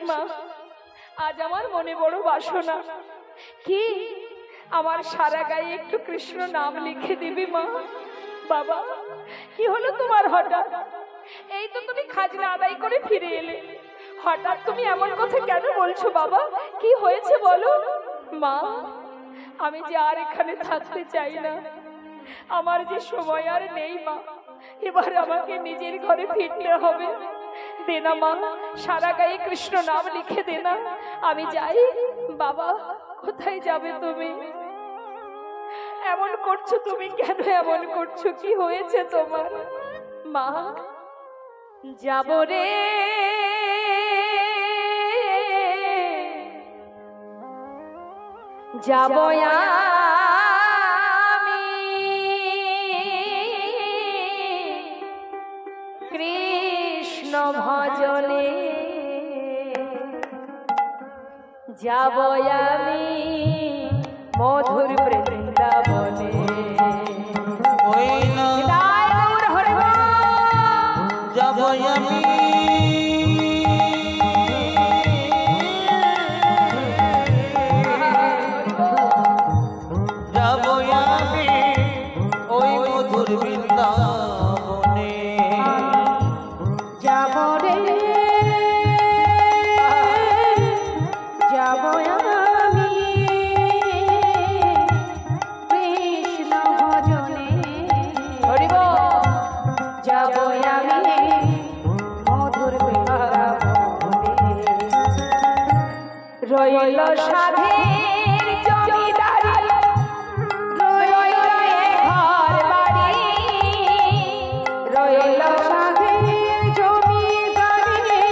মা, আজ আমার মনে বড় বাসনা, কি আমার সারা গায়ে একটু কৃষ্ণ নাম লিখে দিবি মা। বাবা, কি হলো তোমার হঠাৎ? এই তো তুমি খাজনা আদায় করে ফিরে এলে, হঠাৎ তুমি এমন কথা কেন বলছো বাবা? কি হয়েছে বলো? মা, আমি যে আর এখানে থাকতে চাই না, আমার যে সময় আর নেই মা, এবার আমাকে নিজের ঘরে ফিরতে হবে। দেনা মা, সারা গায়ে কৃষ্ণ নাম লিখে দেনা, আমি যাই। বাবা, কোথায় যাবে তুমি? এমন করছো তুমি কেন? এমন করছো, কি হয়েছে তোমার? মা, যাব রে যাব আমি কৃষ্ণ ভজনে, যাব আমি মধুর বৃন্দাবনে। যাব আমি ওই মধুর বৃন্দাবনে। যাব রে যাব আমি কৃষ্ণ ভজনে, যাব আমি মধুর বৃন্দাবনে। রইল সাধের জমিদারি, রইল ঘর বাড়ি, রইল সাধের জমিদারি,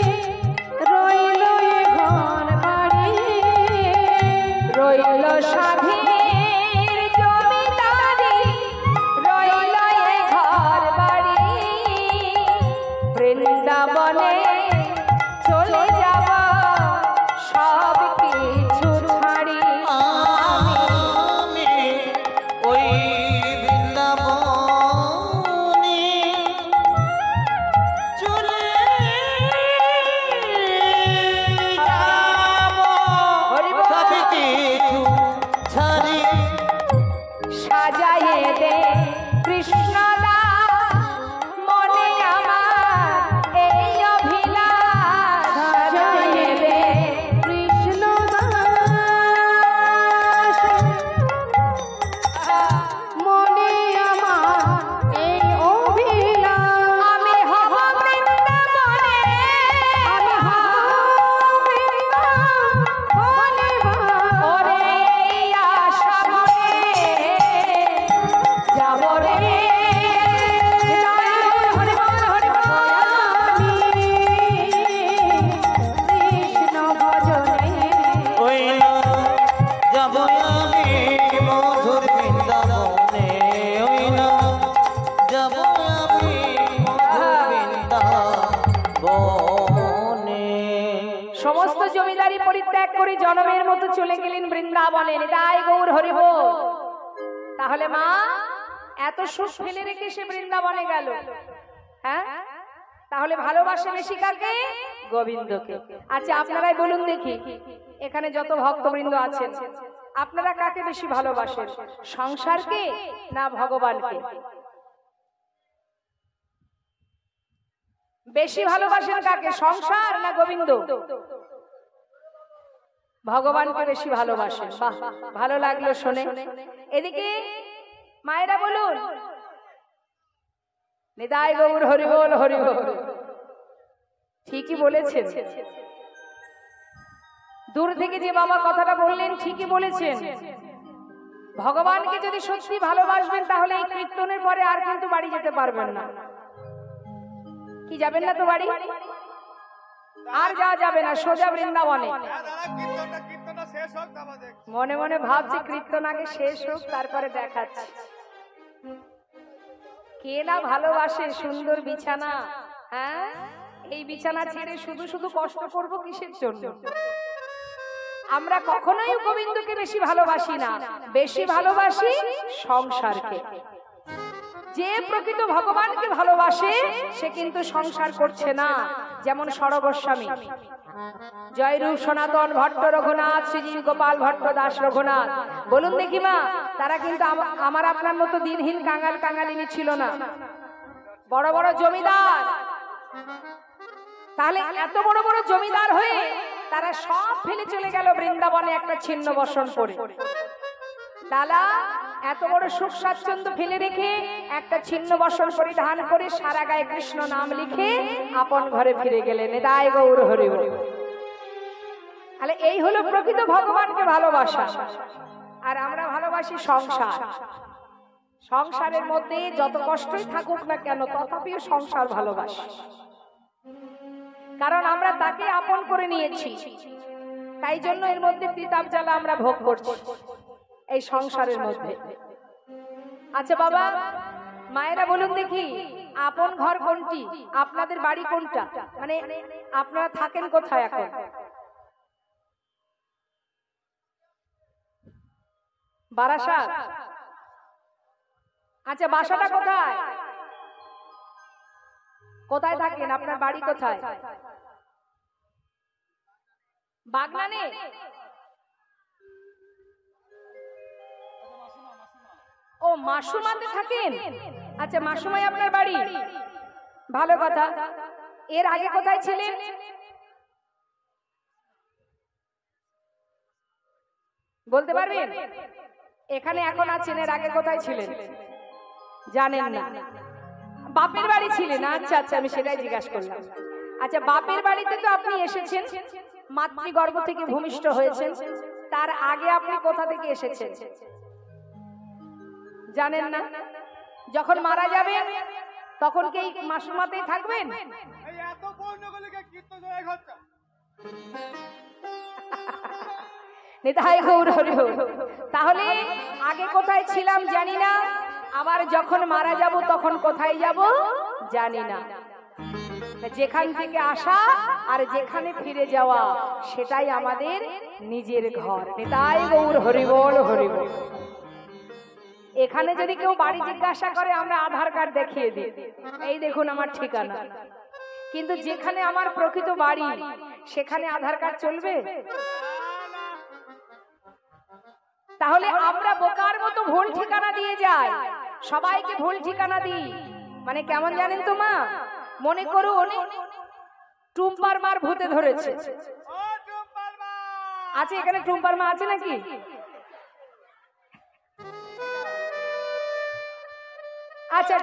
রইল ঘর বাড়ি, রইল সাধের জমিদারি, রইল ঘর বাড়ি। বৃন্দাবনে চলে যাব সব কিছু ছাড়ি, আমি ওই বৃন্দাবনে চলে যাব সব কিছু ছাড়ি। সাজায়ে দে কৃষ্ণ দাস মনে আমার এই অভিলাষ, সাজায়ে দে কৃষ্ণ দাস মনে আমার এই অভিলাষ। আমি হব বৃন্দাবনে, আমি হব বৃন্দাবনে, ওরে এই আশা মনে যাব রে। হরে বল, হরে বল, আমি কৃষ্ণ ভজনে। ওই যাব আমি মধুর বৃন্দাবনে, ওই না যাব আমি মধুর বৃন্দাবনে। সমস্ত জমিদারি পরিত্যাগ করে জনমের মতো চলে গেলেন বৃন্দাবনে। নিতাই গৌর হরি বল। তাহলে মা, এত সুখ ফেলে রেখে সে বৃন্দাবনে গেল, হ্যাঁ? তাহলে ভালোবাসে বেশি কাকে? গোবিন্দকে। আচ্ছা, আপনারাই বলুন দেখি, এখানে যত ভক্তবৃন্দ আছেন, আপনারা কাকে বেশি ভালোবাসেন? সংসারকে না ভগবানকে? বেশি ভালোবাসেন কাকে, সংসার না গোবিন্দ? ভগবানকে বেশি ভালোবাসেন। বাহ, ভালো লাগলো শুনে। এদিকে মায়েরা বলুন, নিতাই গৌর হরি বল, হরি বল। ঠিকই বলেছেন, দূর থেকে যে বাবা কথাটা বললেন ঠিকই বলেছেন। ভগবানকে যদি সত্যি ভালোবাসবেন তাহলে এই কীর্তনের পরে আর কিন্তু বাড়ি যেতে পারবেন না। কি যাবেন না তো বাড়ি? আর যাওয়া যাবে না, সোজা বৃন্দাবনে। মনে মনে ভাবছি কীর্তন আগে শেষ হোক, তারপরে দেখাচ্ছি। কে না ভালোবাসে সুন্দর বিছানা, হ্যাঁ? এই বিছানা ছেড়ে শুধু শুধু কষ্ট করব কিসের জন্য? আমরা কখনোই গোবিন্দকে বেশি ভালোবাসি না, বেশি ভালোবাসি সংসারকে। যে প্রকৃত ভগবানকে ভালোবাসে সে কিন্তু সংসার করছে না। যেমন সরগোস্বামী, জয়রূপ সনাতন ভট্ট রঘুনাথ, শ্রীজীব গোপাল ভট্ট দাস রঘুনাথ, বলুন দেখি মা, তারা কিন্তু আমার আপনার মতো দিনহীন কাঙাল কাঙালিনী ছিল না, বড় বড় জমিদার। তাহলে এত বড় বড় জমিদার হয়ে তারা সব ফেলে চলে গেল বৃন্দাবনে একটা ছিন্ন বসন করে। তারা এত বড় সুখ স্বাচ্ছন্দ্য ফেলে রেখে একটা ছিন্ন বসন পরিধান করে সারা গায়ে কৃষ্ণ নাম লিখে আপন ঘরে ফিরে গেলেন। নিতাই গৌর হরি বল। তাহলে এই হলো প্রকৃত ভগবানকে ভালোবাসা। আর আমরা ভালোবাসি সংসার। সংসারের মধ্যে যত কষ্টই থাকুক না কেন তথাপিও সংসার ভালোবাসি, কারণ আমরা তাকে আপন করে নিয়েছি। তাই জন্য এর মধ্যে তিতাব জ্বালা আমরা ভোগ করছি এই সংসারের মধ্যে। আচ্ছা বাবা, মায়েরা বলুন দেখি, আপন ঘর কোনটি? আপনাদের বাড়ি কোনটা? মানে আপনারা থাকেন কোথায় এখন? বারাসাত। আচ্ছা, বাসাটা কোথায়? কোথায় থাকেন? আপনার বাড়ি কোথায়? বাগনানে? ও, মাসুমাতে থাকেন। আচ্ছা, মাসুমাই আপনার বাড়ি, ভালো কথা। এর আগে কোথায় ছিলেন? বলতে পারবেন? এখানে এখন আছেন, এর আগে কোথায় ছিলেন জানেন না? বাপের বাড়ি ছিলেন। আচ্ছা আচ্ছা, আমি সেটাই জিজ্ঞাসা করলাম। আচ্ছা, বাপের বাড়িতে তো আপনি এসেছেন, মাতৃগর্ভ থেকে ভূমিষ্ঠ হয়েছেন। তার আগে আপনি কোথা থেকে এসেছেন জানেন না? যখন মারা যাবেন তখন কি মাসুমাতেই থাকবেন? নিতাই গৌর হরি বল। তাহলে আগে কোথায় ছিলাম জানি না, আবার যখন মারা যাব তখন কোথায় যাব জানি না। যেখান থেকে আসা আর যেখানে ফিরে যাওয়া সেটাই আমাদের নিজের ঘর। নিতাই গৌর হরি বল, হরি বল। এখানে যদি কেউ বাড়ি জিজ্ঞাসা করে আমরা আধার কার্ড দেখিয়ে দিই, এই দেখুন আমার ঠিকানা। কিন্তু যেখানে আমার প্রকৃত বাড়ি সেখানে আধার কার্ড চলবে? তাহলে আমরা বোকার মতো ভুল ঠিকানা দিয়ে যাই, সবাইকে ভুল ঠিকানা দিই। মানে কেমন জানেন তো মা? মনে করুন টুম্পার মার ভূতে ধরেছে। আছে এখানে টুম্পার মা আছে নাকি? আচ্ছা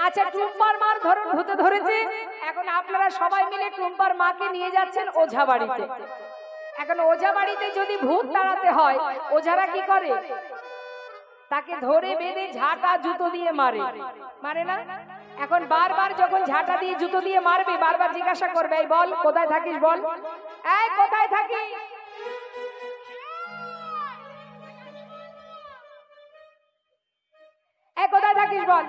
আচ্ছা, টুম্পার মার ধরুন ভূতে ধরেছে। এখন আপনারা সবাই মিলে টুম্পার মাকে নিয়ে যাচ্ছেন ওঝা বাড়িতে। এখন ওঝা বাড়িতে যদি ভূত তাড়াতে হয়, ওঝারা কি করে? তাকে ধরে বেঁধে ঝাঁটা জুতো দিয়ে মারে, মারে না? এখন বারবার যখন ঝাঁটা দিয়ে জুতো দিয়ে মারবে, বারবার জিজ্ঞাসা করবে, এই বল কোথায় থাকিস, বল এই কোথায় থাকিস। কোথায় থাকিস বল।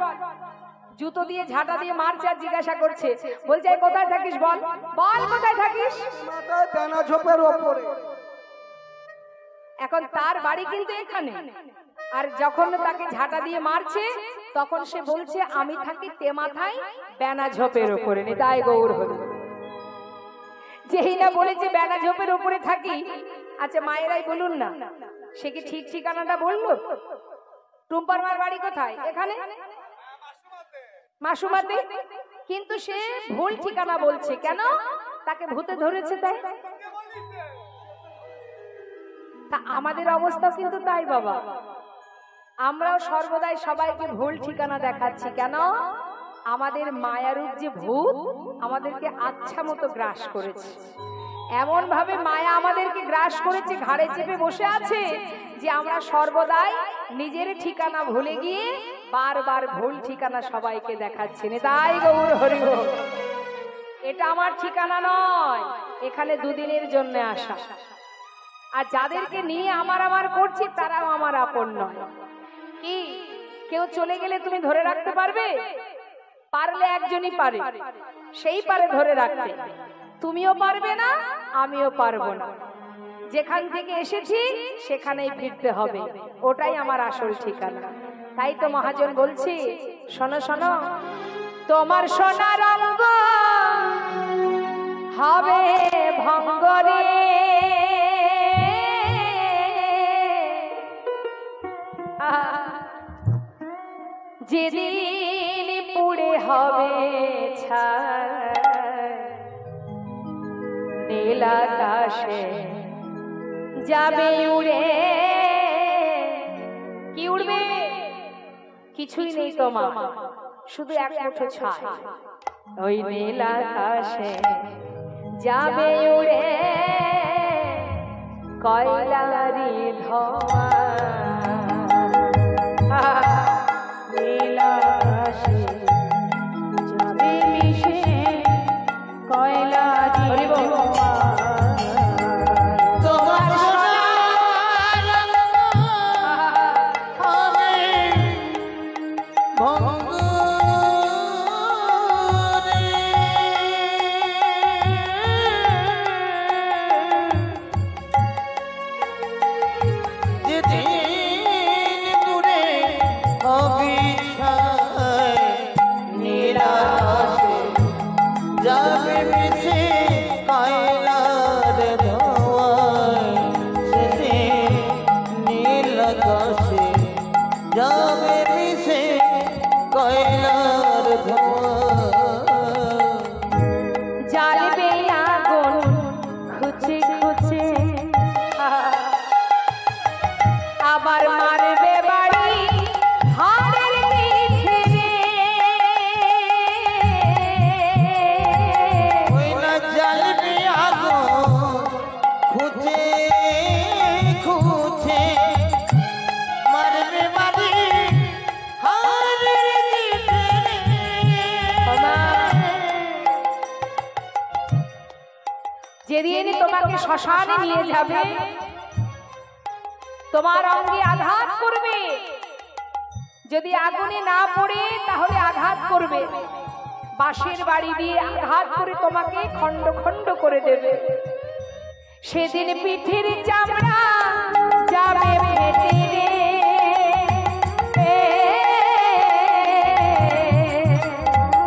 জুতো দিয়ে ঝাঁটা দিয়ে মারছে আর জিজ্ঞাসা করছে, বলছে কোথায় থাকিস, বল বল কোথায় থাকিস। এখন তার বাড়ি কিন্তু এখানে, আর যখন তাকে ঝাঁটা দিয়ে মারছে তখন সে বলছে আমি থাকি তেমাথায় বেনা ঝোপের উপরে। নিতাই গৌর হরি। যেই না বলেছে বেনা ঝোপের উপরে থাকি। আচ্ছা মায়েরাই বলুন না, সে কি ঠিক ঠিকানাটা বললো? টুম্পার মার বাড়ি কোথায়? এখানে মাসুমাতে। কিন্তু সে ভুল ঠিকানা বলছে। কেন? তাকে ভূতে ধরেছে তাই। তা আমাদের অবস্থা কিন্তু তাই বাবা, আমরাও সর্বদাই সবাইকে ভুল ঠিকানা দেখাচ্ছি। কেন? আমাদের মায়ারূপ যে ভূত আমাদেরকে আচ্ছা মতো গ্রাস করেছে। এমন ভাবে মায়া আমাদেরকে গ্রাস করেছে, ঘাড়ে চেপে বসে আছে যে আমরা সর্বদাই নিজের ঠিকানা ভুলে গিয়ে বারবার ভুল ঠিকানা সবাইকে দেখাচ্ছি। নিতাই গৌর হরি বল। এটা আমার ঠিকানা নয়, এখানে দুদিনের জন্য আসা। আর যাদেরকে নিয়ে আমার করছি তারাও আমার আপন নয়। কি কেউ চলে গেলে তুমি ধরে রাখতে পারবে? পারলে একজনই পারে, সেই পারে ধরে রাখতে। তুমিও পারবে না, আমিও পারবো না। যেখান থেকে এসেছি সেখানেই ফিরতে হবে, ওটাই আমার আসল ঠিকানা। তাই তো মহাজন বলছি, শোনো শোনো, তোমার সোনার অঙ্গ হবে ভঙ্গরে, যেদিন পুড়ে হবে ছাই, নীল আকাশে যাবে উড়ে। কি উড়বে? কিছুই নেই তোমার, শুধু এক মুঠো ছাই। ওই নীল আকাশে যাবে উড়ে কয়লারি ধোঁয়া, নীল আকাশে যাবে মিশে কয়লারি ধোঁয়া। তোমার সোনার হবে ভঙ্গুরে, যেদিন পুড়ে হবে ছাই, নীল আকাশে যাবে মিশে কয়লার ধোঁয়ায়, সেদিন নীল আকাশে যাবে মিশে কয়লার ধোঁয়ায়। জ্বালবে আগুন খুঁজে খুঁজে, আবার মারবে বাড়ি হাড়ের পিঠে রে। ওই না জ্বালবে আগুন খুঁজে খুঁজে, মারবে বাড়ি হাড়ের পিঠে রে। যেদিন তোমাকে শ্মশানে নিয়ে যাবে, তোমার অঙ্গে আঘাত করবে। যদি আগুনে না পড়ে তাহলে আঘাত করবে, বাঁশের বাড়ি দিয়ে আঘাত করে তোমাকে খণ্ড খণ্ড করে দেবে। সেদিন পিঠের চামড়া যাবে ফেটে রে।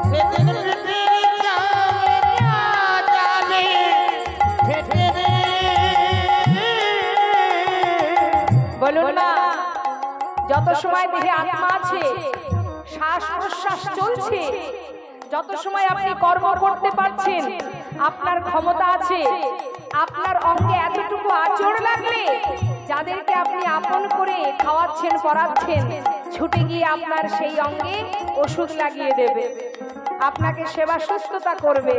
সেদিন পিঠের চামড়া যাবে ফেটে রে। বলুন না, যত সময় দেহে আত্মা আছে, শ্বাস প্রশ্বাস চলছে, যত সময় আপনি কর্ম করতে পারছেন, আপনার ক্ষমতা আছে, আপনার অঙ্গে এতটুকু আঁচড় লাগলে যাদেরকে আপনি আপন করে খাওয়াচ্ছেন পরাচ্ছেন, ছুটে গিয়ে আপনার সেই অঙ্গে ওষুধ লাগিয়ে দেবে, আপনাকে সেবা সুস্থতা করবে।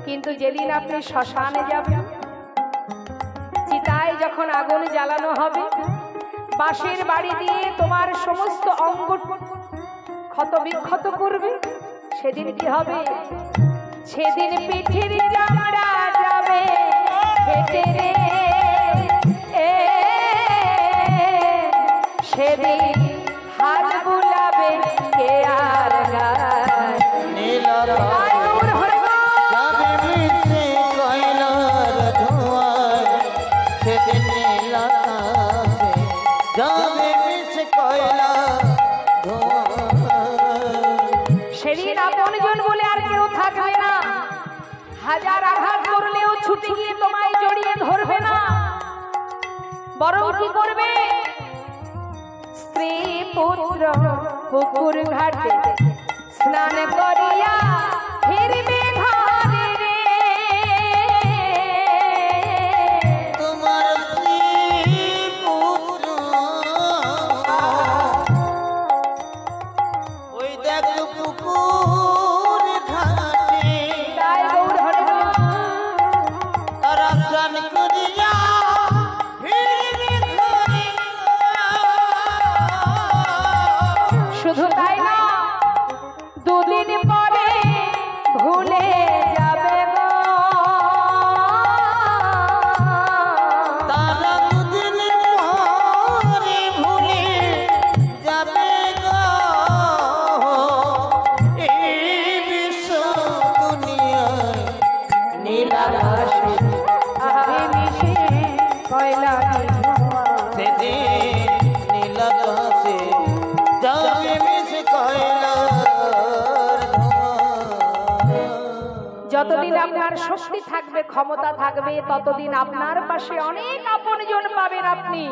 কিন্তু যেদিন আপনি শ্মশানে যাবেন, চিতায় যখন আগুন জ্বালানো হবে, বাঁশের বাড়ি দিয়ে তোমার সমস্ত অঙ্গ ক্ষত বিক্ষত করবে, সেদিন কি হবে? সেদিন পিঠের চামড়া যাবে ফেটে রে। সেদিন হাত বুলাবে কে আর গায়। নীল আকাশে যাবে মিশে কয়লার ধোঁয়ায়, সেদিন নীল আকাশে যাবে মিশে কয়লার ধোঁয়ায়। সেদিন আপনজন বলে আর কেউ থাকবে না, হাজার আঘাত করলেও ছুটে গিয়ে তোমায় জড়িয়ে ধরবে না, বরং কি করবে? স্ত্রী পুত্র পুকুর ঘাটে স্নান করিয়া ফিরবে ঘরে রে। তোমার স্ত্রী পুত্র ওই দেখ পুকুর ঘাটে, তাই গৌর হরে তারা স্নান করিয়া ফিরবে ঘরে। শুধু তাই না, দুদিন পরে যতদিন আপনার শক্তি থাকবে, ক্ষমতা থাকবে, ততদিন আপনার পাশে অনেক আপনজন পাবেন আপনি।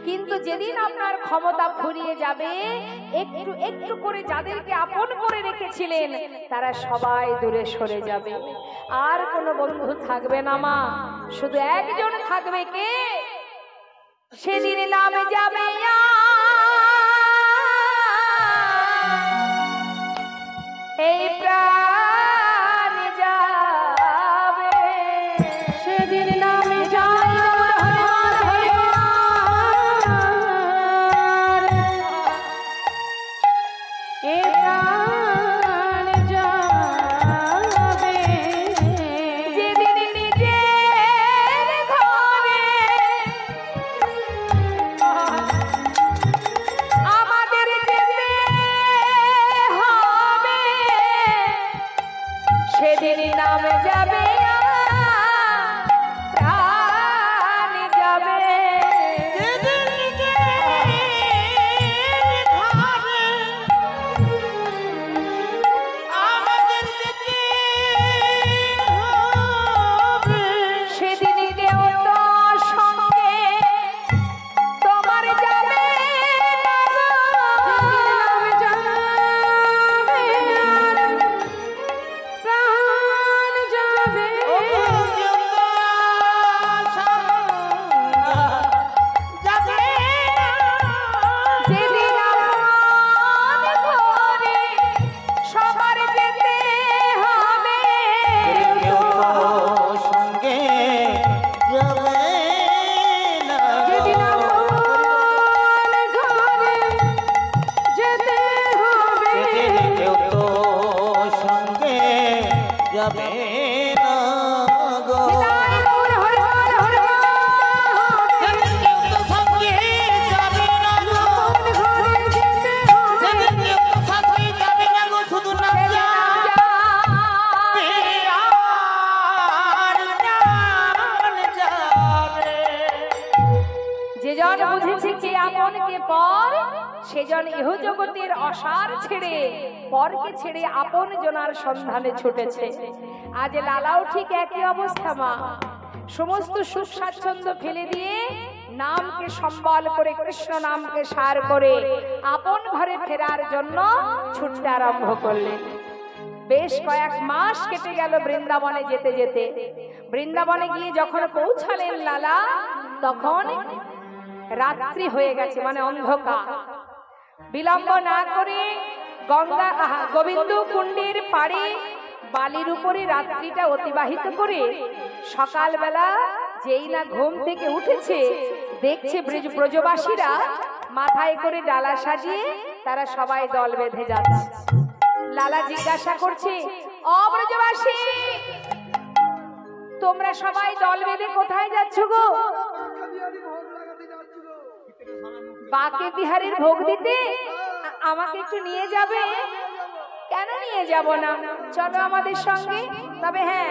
কিন্তু যেদিন আপনার ক্ষমতা ফুরিয়ে যাবে, একটু একটু করে যাদেরকে আপন করে রেখেছিলেন তারা সবাই দূরে সরে যাবে, আর কোনো বন্ধু থাকবে না মা, শুধু একজন থাকবে। কে? সেদিন নাম যাবে এই প্রাণ যাবে, সেদিন নাম যাবে এই প্রাণ যাবে, যেদিন নিজের ঘরে আমাদের যেতে হবে, সেদিন নাম যাবে প্রাণ যাবে, যেদিন নিজের ঘরে আমাদের যেতে হবে, সেদিন কেউ তো সঙ্গে তোমার যাবে না গো, নাম যাবে প্রাণ যাবে, যেদিন আপন ঘরে সবার যেতে হবে, সঙ্গে যাবে না, যেদিন আপন ঘরে যেতে হবে, কেউ তো সঙ্গে যাবে না গো, হৃদয় মোর হর হর হর হর, কেউ তো সঙ্গে যাবে না গো, ঘরে যেতে হবে, কেউ তো সঙ্গে যাবে না গো, শুধু না যাবে আর জান যাবে। যেজন বুঝেছে কে আপন কে পর, সেজন ইহ জগতের অসার ছেড়ে পরকে ছেড়ে আপন জনার সন্ধানে ছুটেছে। আজ লালাও ঠিক একই অবস্থা মা, সমস্ত সুখ স্বাচ্ছন্দ্য ফেলে দিয়ে নামকে সম্বল করে, কৃষ্ণ নামকে সার করে আপন ঘরে ফেরার জন্য ছুটতে আরম্ভ করলেন। বেশ কয়েক মাস কেটে গেল বৃন্দাবনে যেতে যেতে। বৃন্দাবনে গিয়ে যখন পৌঁছালেন লালা, তখন রাত্রি হয়ে গেছে, মানে অন্ধকার। বিলম্ব না করে গঙ্গা গোবিন্দ কুণ্ডের পাড়ে বালির উপরে রাত্রিটা অতিবাহিত করে সকালবেলা যেই না ঘুম থেকে উঠেছে, দেখছে ব্রজবাসীরা মাথায় করে ডালা সাজিয়ে তারা সবাই দল বেঁধে যাচ্ছে। লালা জিজ্ঞাসা করছে, ও ব্রজবাসী, তোমরা সবাই দল বেঁধে কোথায় যাচ্ছ গো? বাকে বিহারীর ভোগ দিতে? আমাকে একটু নিয়ে যাবে? কেন নিয়ে যাব না, চলো আমাদের সঙ্গে। তবে হ্যাঁ,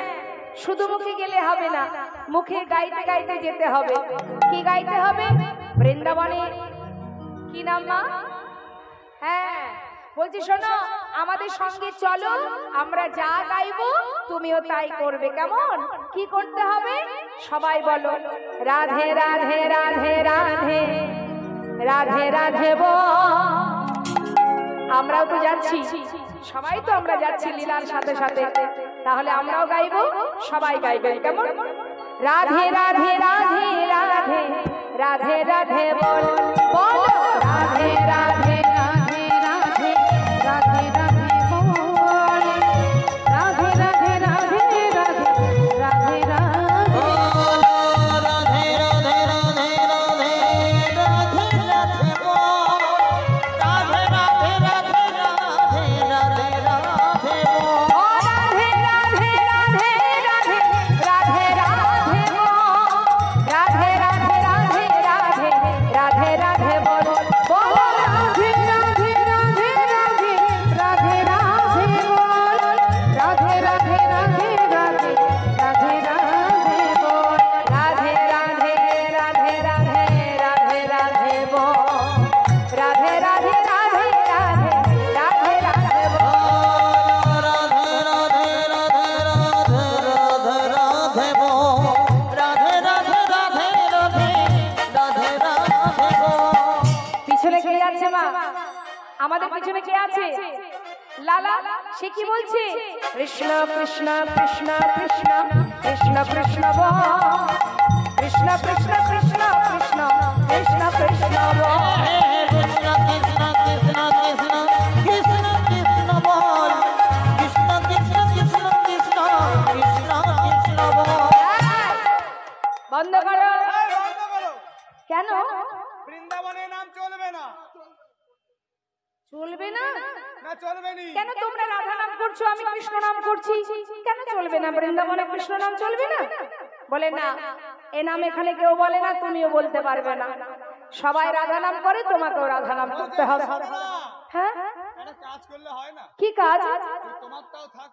শুধু মুখে গেলে হবে না, মুখে গাইতে গাইতে যেতে হবে। কি গাইতে হবে? বৃন্দাবনে কি নাম মা? হ্যাঁ বলছি, শোনো, আমাদের সঙ্গে চলো, আমরা যা গাইবো তুমিও তাই করবে। কেমন? কি করতে হবে? সবাই বলো, রাধে রাধে রাধে রাধে রাধে রাধে আমরাও তো যাচ্ছি, সবাই তো আমরা যাচ্ছি লীলার সাথে সাথে, তাহলে আমরাও গাইবো, সবাই গাইবেন। কেমন? রাধে রাধে রাধে রাধে রাধে রাধে বল বল, রাধে রাধে রাধে রাধে রাধে রাধে বল, রাধে রাধে রাধে রাধে রাধে রাধে। রাধে রাধে রাধে রাধে রাধে রাধে বল, রাধে রাধে রাধে রাধে রাধে রাধে বল, ও রাধে রাধে রাধে রাধে রাধে রাধে বল, রাধে রাধে রাধে রাধে রাধে রাধে বল বল, রাধে আমাদের পিছনে কে আছে? লালা। সে কি বলছে? কৃষ্ণ কৃষ্ণ কৃষ্ণ কৃষ্ণ কৃষ্ণ কৃষ্ণ বল, কৃষ্ণ কৃষ্ণ কৃষ্ণ কৃষ্ণ কৃষ্ণ কৃষ্ণ বল। কৃষ্ণ কৃষ্ণ কৃষ্ণ কৃষ্ণ কৃষ্ণ কৃষ্ণ বল, কৃষ্ণ কৃষ্ণ কৃষ্ণ কৃষ্ণ কৃষ্ণ কৃষ্ণ বল। বন্ধ করো। কেন বৃন্দাবনের নাম চলবে না? চলবে না? না চলবে নি। কেন তোমরা রাধা নাম করছো, আমি কৃষ্ণ নাম করছি, কেন চলবে না? বৃন্দাবনে কৃষ্ণ নাম চলবে না? বলে না, এ নাম এখানে কেউ বলে না, তুমিও বলতে পারবে না। সবাই রাধা নাম করে, তোমাকেও রাধা নাম করতে হবে। হ্যাঁ, একটা কাজ করলে হয় না? কি কাজ? তোমারটাও থাক,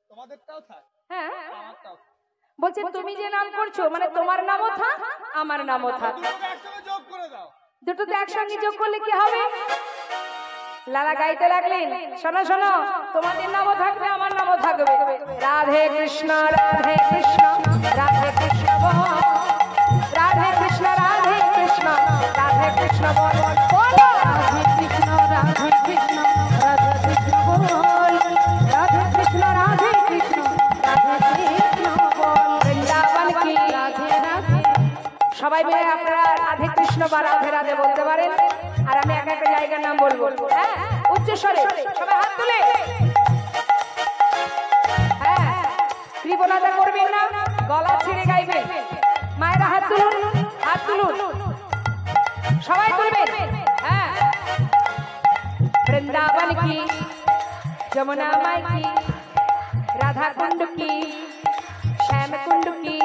তোমাদেরটাও থাক, হ্যাঁ, আমারটাও থাক। বলছে তুমি যে নাম করছো মানে তোমার নামও থাক আমার নামও থাক, দুটোকে একসঙ্গে যোগ করে দাও। দুটোতে একসঙ্গে যোগ করলে কি হবে? লালা গাইতে লাগলেন, শোনো শোনো, তোমাদের নামও থাকবে আমার নামও থাকবে। রাধে কৃষ্ণ রাধে কৃষ্ণ রাধে কৃষ্ণ বল, রাধে কৃষ্ণ রাধে কৃষ্ণ রাধে কৃষ্ণ বল, বলো রাধে কৃষ্ণ রাধে কৃষ্ণ রাধে কৃষ্ণ বল, রাধে কৃষ্ণ রাধে কৃষ্ণ রাধে কৃষ্ণ বল। বৃন্দাবন কি রাধে রাধে। সবাই মিলে আপনারা রাধে কৃষ্ণ বা রাধে রাধে বলতে পারেন, আর আমি এক একটা জায়গার নাম বলবো। হ্যাঁ, উচ্চ স্বরে সবাই হাত তুলে। হ্যাঁ, কৃপণতা করবেন না, গলা ছেড়ে গাইবেন। মায়েরা হাত তুলুন, হাত তুলুন, সবাই তুলবেন। হ্যাঁ, বৃন্দাবন কি, যমুনা মাই কি, রাধা কুণ্ড কি, শ্যাম কুণ্ড কি,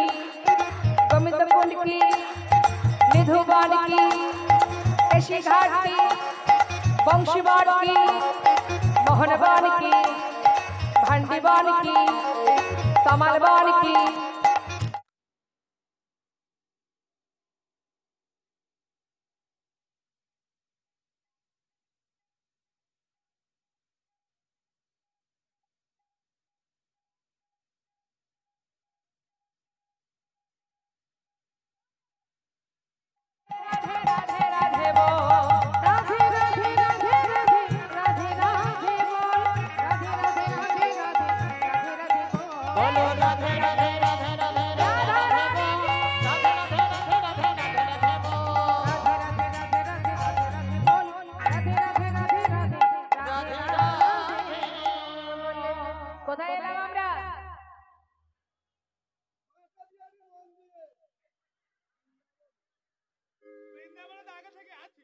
গোবিন্দ কুণ্ড কি, নিধুবন কি, কেশী ঘাট কি, বংশীবন কি, মোহনবন কি, ভান্ডিবন কি, কমলবন কি। রাধে রাধে বল, রাধে রাধে রাধে রাধে রাধে রাধে বল, রাধে রাধে রাধে রাধে রাধে বল। বলো রাধে রাধে রাধে রাধে রাধে রাধে কোথায় এলাম আমরা? বৃন্দাবনে তো আগে থেকে আছি।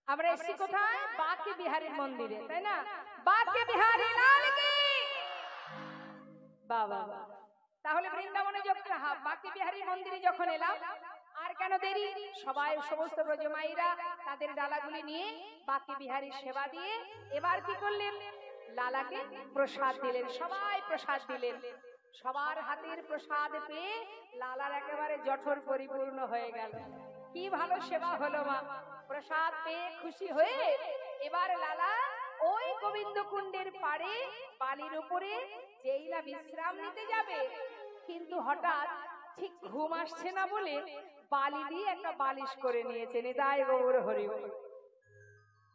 আমরা এসেছি কোথায়? বাঁকে বিহারীর মন্দিরে, তাই না? বাঁকে বিহারী লাল কি। বাবা, তাহলে বৃন্দাবনে যখন বাঁকে বিহারীর মন্দিরে যখন এলাম, আর কেন দেরি? সবাই সমস্ত ব্রজমাইরা তাদের ডালাগুলি নিয়ে বাঁকে বিহারীর সেবা দিয়ে এবার কি করলেন? লালাকে প্রসাদ দিলেন। সবাই প্রসাদ দিলেন। সবার হাতের প্রসাদ পেয়ে লালার একেবারে জঠর পরিপূর্ণ হয়ে গেল। কি ভালো সেবা হলো মা। প্রসাদ পেয়ে খুশি হয়ে এবার লালা ওই গোবিন্দ কুণ্ডের পাড়ে বালির উপরে যেই না বিশ্রাম নিতে যাবে, কিন্তু হঠাৎ ঠিক ঘুম আসছে না বলে বালি দিয়ে একটা বালিশ করে নিয়েছে। নিতাই গৌর হরি বল।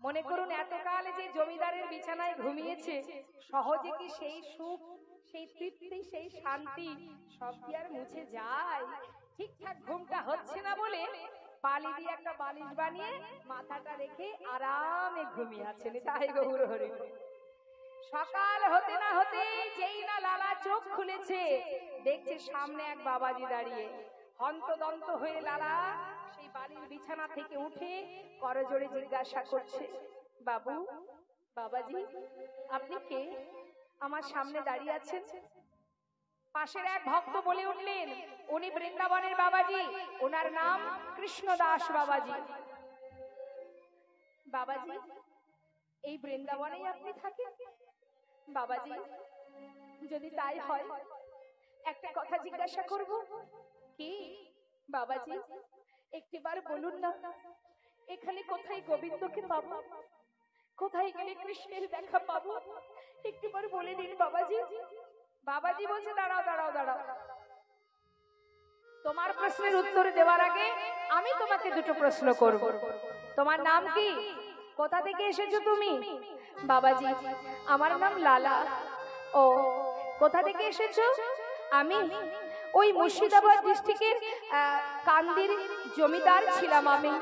মনে করুন এতকাল যে জমিদারের বিছানায় ঘুমিয়েছে, সহজে কি সেই সুখ, সেই তৃপ্তি, সেই শান্তি সব কি আর মুছে যায়? ঠিকঠাক ঘুমটা হচ্ছে না বলে বালি দিয়ে একটা বালিশ বানিয়ে মাথাটা রেখে আরামে ঘুমিয়ে আছেন। তাই গৌর হরি। সকাল হতে না হতে যেই না লালা চোখ খুলেছে, দেখছে সামনে এক বাবাজি দাঁড়িয়ে। হন্তদন্ত হয়ে লালা সেই বালির বিছানা থেকে উঠে করজোড়ে জিজ্ঞাসা করছে, বাবু, বাবাজি, আপনি কে? আমার সামনে দাঁড়িয়ে আছেন। পাশের এক ভক্ত বলে উঠলেন, উনি বৃন্দাবনের বাবাজি, ওনার নাম কৃষ্ণদাস বাবাজি। বাবাজি, এই বৃন্দাবনেই আপনি থাকেন? বাবাজি, যদি তাই হয় একটা কথা জিজ্ঞাসা করব। কি? বাবাজি, একটিবার বলুন না, এখানে কোথায় গোবিন্দকে পাবো? কোথায় গেলে কৃষ্ণের দেখা পাবো? একটিবার বলে দিন বাবাজি। বাবাজি বলছে, দাঁড়াও দাঁড়াও দাঁড়াও, তোমার প্রশ্নের উত্তর দেওয়ার আগে আমি তোমাকে দুটো প্রশ্ন করব। তোমার নাম কি? কোথা থেকে এসেছো তুমি? বাবাজি, আমার নাম লালা। ও, কোথা থেকে এসেছো? আমি ওই মুর্শিদাবাদ ডিস্ট্রিক্টের কান্দির জমিদার ছিলাম আমি।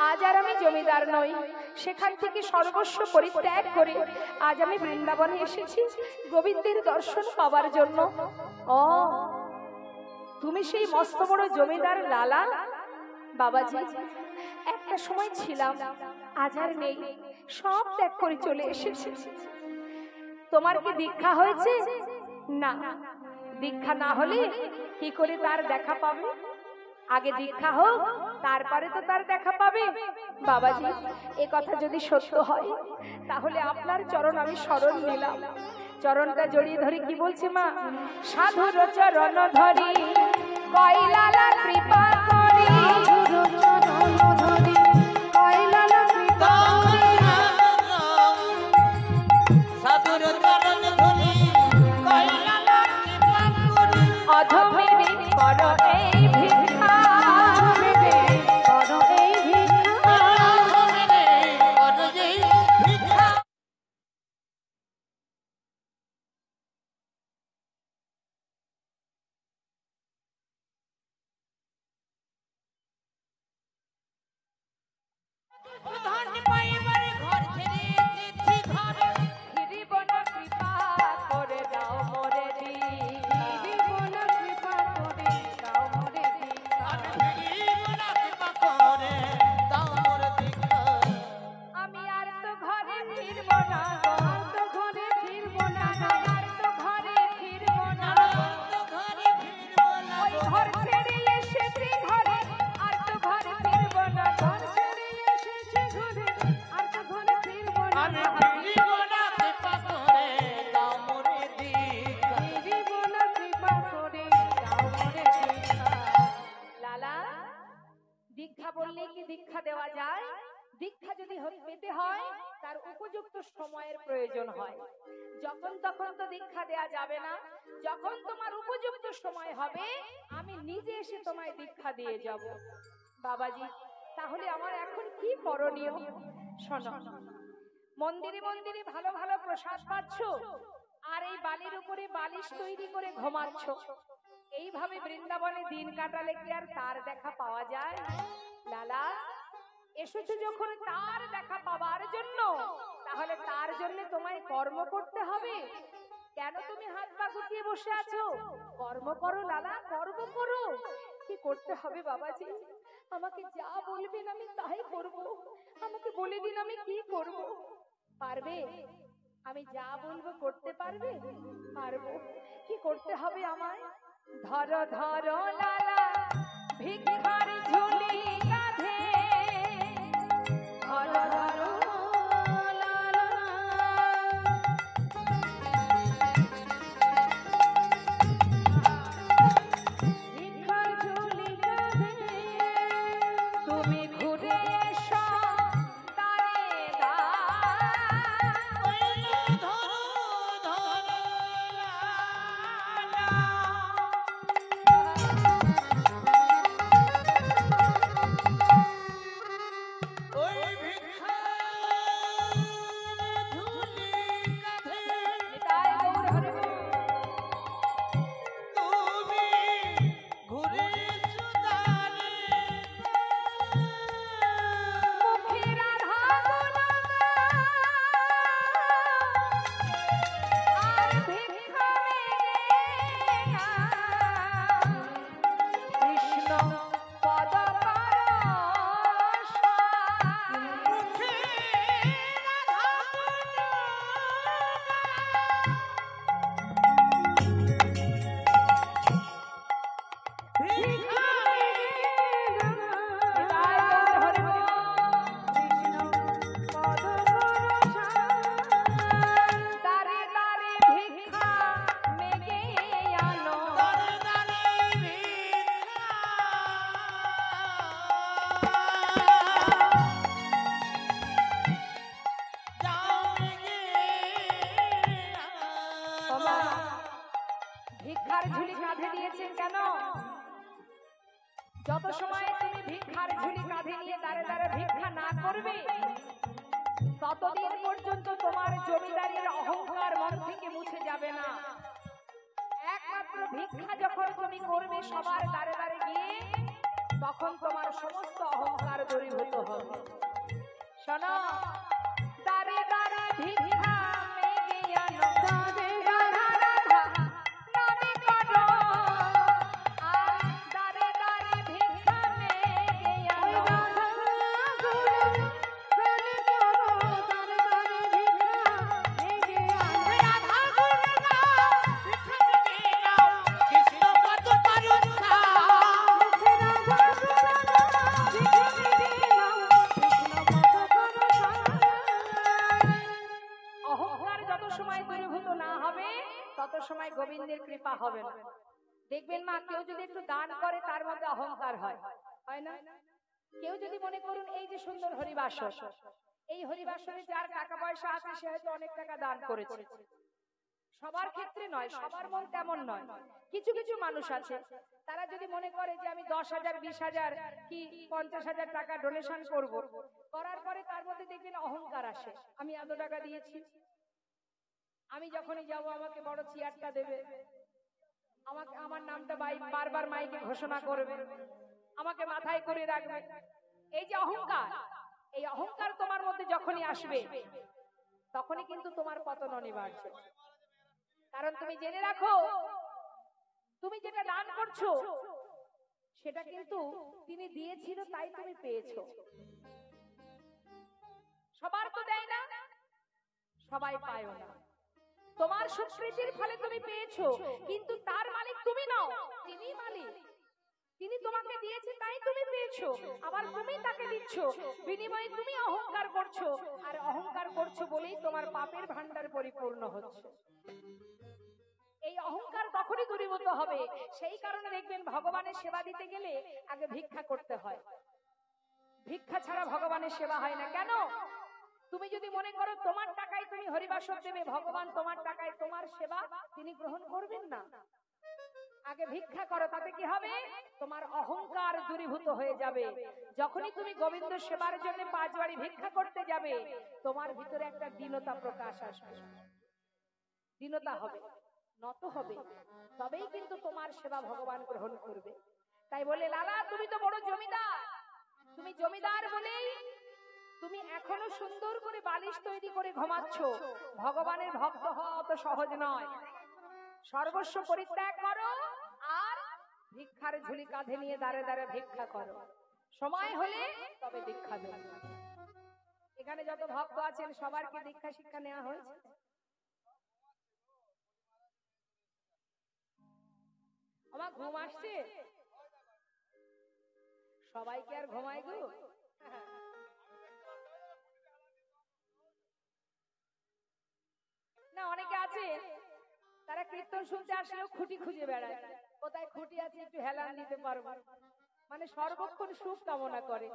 আজ আর আমি জমিদার নই। সেখান থেকে সর্বস্ব পরিত্যাগ করে আজ আমি বৃন্দাবনে এসেছি গোবিন্দের দর্শন পাওয়ার জন্য। ও, তুমি সেই মস্ত বড় জমিদার লালা? বাবাজি, একটা সময় ছিলাম, আজ আর নেই, সব ত্যাগ করে চলে এসেছি। তোমার কি দীক্ষা হয়েছে? না, দীক্ষা না হলে কি করে তার দেখা পাবে? আগে দীক্ষা হোক, তারপরে তো তার দেখা পাবে। বাবাজি, এ কথা যদি সত্য হয় তাহলে আপনার চরণ আমি শরণ নিলাম। চরণটা জড়িয়ে ধরে কি বলছে মা? সাধুর চরণ ধরি কইলালা কৃপা করি, কইলালা কৃপা করি, সাধুর চরণ ধরি কইলালা কৃপা করি, অধমের কর এই ভিক্ষা, কর এই ভিক্ষা। ধন পাইবার ঘর ছেড়ে এসেছি ঘরে, ফিরিব না, কৃপা করে দাও মোরে দিন, ফিরিব না, কৃপা করে দাও মোরে দিন। আমি ফিরিব না কৃপা করে দাও মোর দীক্ষা। আমি আর তো ঘরে ফিরব না, আর তো ঘরে ফিরব না, আর তো ঘরে ফিরব না, তো ঘরে ফিরব না, ওই ঘর ছেড়ে এসেছি ঘরে, আর তো ঘরে ফিরব না, ঘর ছেড়ে এসেছি ঘরে, আর তো ঘরে ফিরব না, আমি ফিরিব না কৃপা করে দাও মোর দীক্ষা। ফিরিব না, কৃপা করে দাও মোরে দীক্ষা। লালা, দীক্ষা বললে কি দীক্ষা দেওয়া যায়? দীক্ষা যদি পেতে হয় তার উপযুক্ত সময়ের প্রয়োজন হয়। যখন তখন তো দীক্ষা দেয়া যাবে না। যখন তোমার উপযুক্ত সময় হবে আমি নিজে এসে তোমায় দীক্ষা দিয়ে যাব। বাবাজি, তাহলে আমার এখন কি করণীয়? শোনো, মন্দিরে মন্দিরে ভালো ভালো প্রসাদ পাচ্ছ, আর এই বালির উপরে বালিশ তৈরি করে ঘুমাচ্ছ। এইভাবে বৃন্দাবনে দিন কাটালে কি আর তার দেখা পাওয়া যায়? লালা, এসেছো যখন তার দেখা পাওয়ার জন্য, তাহলে তার জন্য তোমায় কর্ম করতে হবে। কেন তুমি হাত পা গুটিয়ে বসে আছো? কর্ম করো লালা, কর্ম করো। কি করতে হবে বাবাজি? আমাকে যা বলবেন আমি তাই করব। আমাকে বলে দিন আমি কি করব। পারবে? আমি যা বলবো করতে পারবে? পারবো। কি করতে হবে আমায়? ধরো ধরো লালা ভিক্ষার ঝুলি কাঁধে, ধরো ধরো লালা, ভিক্ষার ঝুলি কাঁধে, তুমি ঘুরে এসো দাঁড়ে দাঁড়। ধরো ধরো লালা, ওই ভিক্ষার ঝুলি কাঁধে নিতাই গৌর হরি বল। তুমি ঘুরে সুদারে, মুখে রাধা গুণগান, আর ভিক্ষা মেলে না। কৃষ্ণ পদ পরশ, মুখে রাধা ভিক্ষা নিতাই গৌর হরি বল। কৃষ্ণ পদ পরশ, দাঁড়ে দাঁড়ে ভিক্ষা মেগে আনো। দারে দারে ভিক্ষা, যাও গে ওমা, ভিক্ষার ঝুলি কাঁধে দিয়েছেন কেন? যত সময় তুমি ভিক্ষার ঝুলি কাঁধে নিয়ে দাঁড়ে দাঁড়ে ভিক্ষা না করবে, ততদিন পর্যন্ত তোমার জমিদারির অহংকার মন থেকে মুছে যাবে না। একমাত্র ভিক্ষা যখন তুমি করবে সবার দ্বারে দ্বারে গিয়ে, তখন তোমার সমস্ত অহংকার দূরীভূত হবে। শোনো, দ্বারে দ্বারে ভিক্ষা মেঘে আনো, দ্বারে রাধা রাধা নামে করো, আর দ্বারে দ্বারে ভিক্ষা মেঘে আনো, রাধা গুরু নাও, কৃষ্ণ পদ পরশা অহংকার যত সময় দূরীভূত না হবে তত সময় গোবিন্দের কৃপা হবে না। দেখবেন মা, কেউ যদি একটু দান করে তার মধ্যে অহংকার হয়, হয় না? কেউ যদি মনে করুন এই যে সুন্দর হরিবাসর, এই হরিবাসরে যার টাকা পয়সা আছে সে হয়তো অনেক টাকা দান করেছে। সবার ক্ষেত্রে নয়, সবার মন তেমন নয়। কিছু কিছু মানুষ আছে তারা যদি মনে করে যে আমি 10,000, 20,000 কি 50,000 টাকা ডোনেশন করব, করার পরে তার মধ্যে দেখবেন অহংকার আসে, আমি এত টাকা দিয়েছি, আমি যখনই যাব আমাকে বড় চেয়ারটা দেবে, আমাকে আমার নামটা বারবার মাইকে ঘোষণা করবে, আমাকে মাথায় করে রাখবে। এই যে অহংকার, এই অহংকার তোমার মধ্যে যখনই আসবে তখনই কিন্তু তোমার পতন অনিবার্য। কারণ তুমি জেনে রাখো, তুমি যেটা দান করছো সেটা কিন্তু তিনি দিয়েছিল তাই তুমি পেয়েছো। সবার তো দেয় না, সবাই পায়ও না। তোমার সুকৃতির ফলে তুমি পেয়েছো, কিন্তু তার মালিক তুমি নও, তিনি মালিক। তিনি তোমাকে দিয়েছে তাই তুমি পেয়েছো, আবার তুমি তাকে দিচ্ছ, বিনিময়ে তুমি অহংকার করছো, আর অহংকার করছো বলেই তোমার পাপের ভান্ডার পরিপূর্ণ হচ্ছে। এই অহংকার তখনই দূরীভূত হবে। সেই কারণে দেখবেন ভগবানের সেবা দিতে গেলে আগে ভিক্ষা করতে হয়। ভিক্ষা ছাড়া ভগবানের সেবা হয় না। কেন? তুমি যদি মনে করো তোমার টাকায় তুমি হরিবাসর দেবে, ভগবান তোমার টাকায় তোমার সেবা তিনি গ্রহণ করবেন না। আগে ভিক্ষা করো, তাতে কি হবে? তোমার অহংকার দূরীভূত হয়ে যাবে। যখনই তুমি গোবিন্দ সেবার জন্য 5 বাড়ি ভিক্ষা করতে যাবে, তোমার ভিতরে একটা দীনতা প্রকাশ আসবে, দীনতা হবে, নত হবে, তবেই কিন্তু তোমার সেবা ভগবান গ্রহণ করবে। তাই বলে লালা তুমি তো বড় জমিদার, তুমি জমিদার বলেই তুমি এখনো সুন্দর করে বালিশ তৈরি করে ঘুমাচ্ছ। ভগবানের ভক্ত হওয়া অত সহজ নয়। সর্বস্ব পরিত্যাগ করো আর ভিক্ষার ঝুলি কাঁধে নিয়ে দাঁড়ে দাঁড়ে ভিক্ষা করো। সময় হলে তবে দীক্ষা দেবে। এখানে যত ভক্ত আছেন সবার কি দীক্ষা শিক্ষা নেওয়া হয়েছে? আমার ঘুম আসছে, সবাইকে আর ঘুমাই গো। না, অনেকে আছে তারা কীর্তন শুনতে আসলেও খুঁটি খুঁজে বেড়ায়, কোথায় খুঁটি আছে একটু হেলান দিতে পারবো, মানে সর্বক্ষণ সুখ কামনা করে।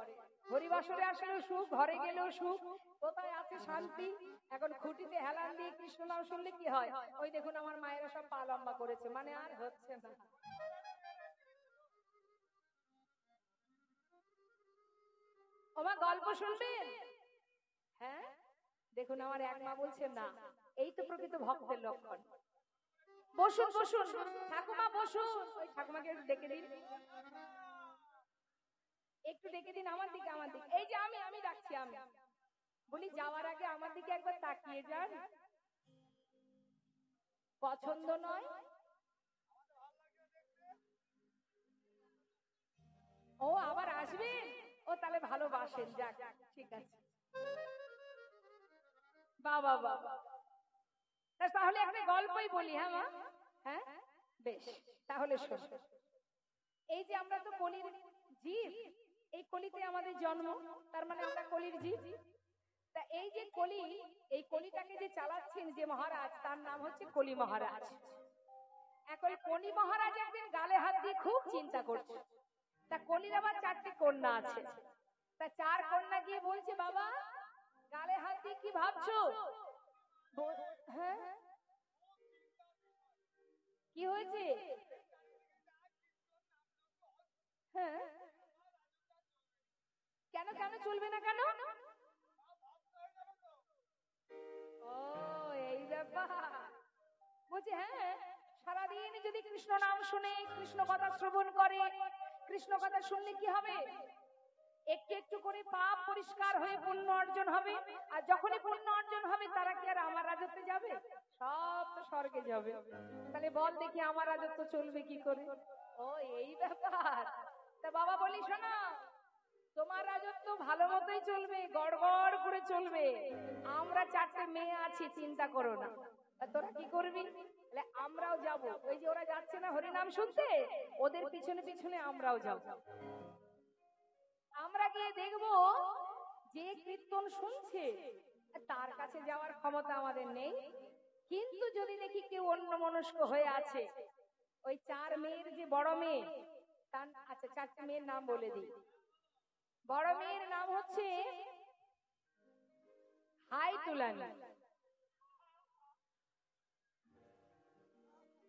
হরিবাসরে আসলেও সুখ, ঘরে গেলেও সুখ, কোথায় আছে শান্তি। এখন খুঁটিতে হেলান দিয়ে কৃষ্ণ নাম শুনলে কি হয়? ওই দেখুন আমার মায়েরা সব পা লম্বা করেছে, মানে আর হচ্ছে না। ওমা গল্প শুনবেন? হ্যাঁ, দেখুন আমার এক মা বলছেন না, এই তো প্রকৃত ভক্তের লক্ষণ। বসুন বসুন ঠাকুমা, বসুন। ওই ঠাকুমাকে একটু ডেকে দিন, একটু ডেকে দিন আমার দিকে, আমার দিকে। এই যে আমি ডাকছি, আমি বলি যাওয়ার আগে আমার দিকে একবার তাকিয়ে যান। পছন্দ নয়? ও আবার আসবেন? ও তাহলে ভালোবাসেন, যাক ঠিক আছে। বাবা বাবা, তাহলে একটা গল্পই বলি। হ্যাঁ মা, হ্যাঁ বেশ, তাহলে শোনো। এই যে আমরা তো কলির জীব, এই কলিতে আমাদের জন্ম, তার মানে আমরা কলির জীব। তা এই যে কলি, এই কলিটাকে যে চালাচ্ছেন যে মহারাজ, তার নাম হচ্ছে কলি মহারাজ। এখন কলি মহারাজ একদিন গালে হাত দিয়ে খুব চিন্তা করছে। তা কলির আবার 4টে কন্যা আছে। তা 4 কন্যা গিয়ে বলছে, বাবা গালে হাত দিয়ে কি ভাবছো? হ্যাঁ কি হয়েছে? হ্যাঁ কেন কেন চলবে না কেন? ব্যাপার। বলছি হ্যাঁ, সারাদিন যদি কৃষ্ণ নাম শুনে, কৃষ্ণ কথা শ্রবণ করে, কৃষ্ণ কথা শুনলে কি হবে? একটু একটু করে পাপ পরিষ্কার হয়ে পুণ্য অর্জন হবে। আর যখনই পুণ্য অর্জন হবে, তারা কি আর আমার রাজত্বে যাবে? সব তো স্বর্গে যাবে। তাহলে বল দেখি আমার রাজত্ব চলবে কি করে? ও এই ব্যাপার। তা বাবা বলি শোনো, তোমার রাজত্ব ভালো মতোই চলবে, গড়গড় করে চলবে। আমরা 4টে মেয়ে আছি, চিন্তা করো না। তা তোরা কি করবি? তাহলে আমরাও যাব। ওই যে ওরা যাচ্ছে না হরিনাম শুনতে, ওদের পিছনে পিছনে আমরাও যাব। আমরা গিয়ে দেখবো যে কীর্তন শুনছে, তার কাছে যাওয়ার ক্ষমতা আমাদের নেই। কিন্তু যদি দেখি কেউ অন্যমনস্ক হয়ে আছে, ওই 4 মেয়ের যে বড় মেয়ে, তার আচ্ছা 4টে মেয়ের নাম বলে দিই। বড় মেয়ের নাম হচ্ছে হাই তুলানি,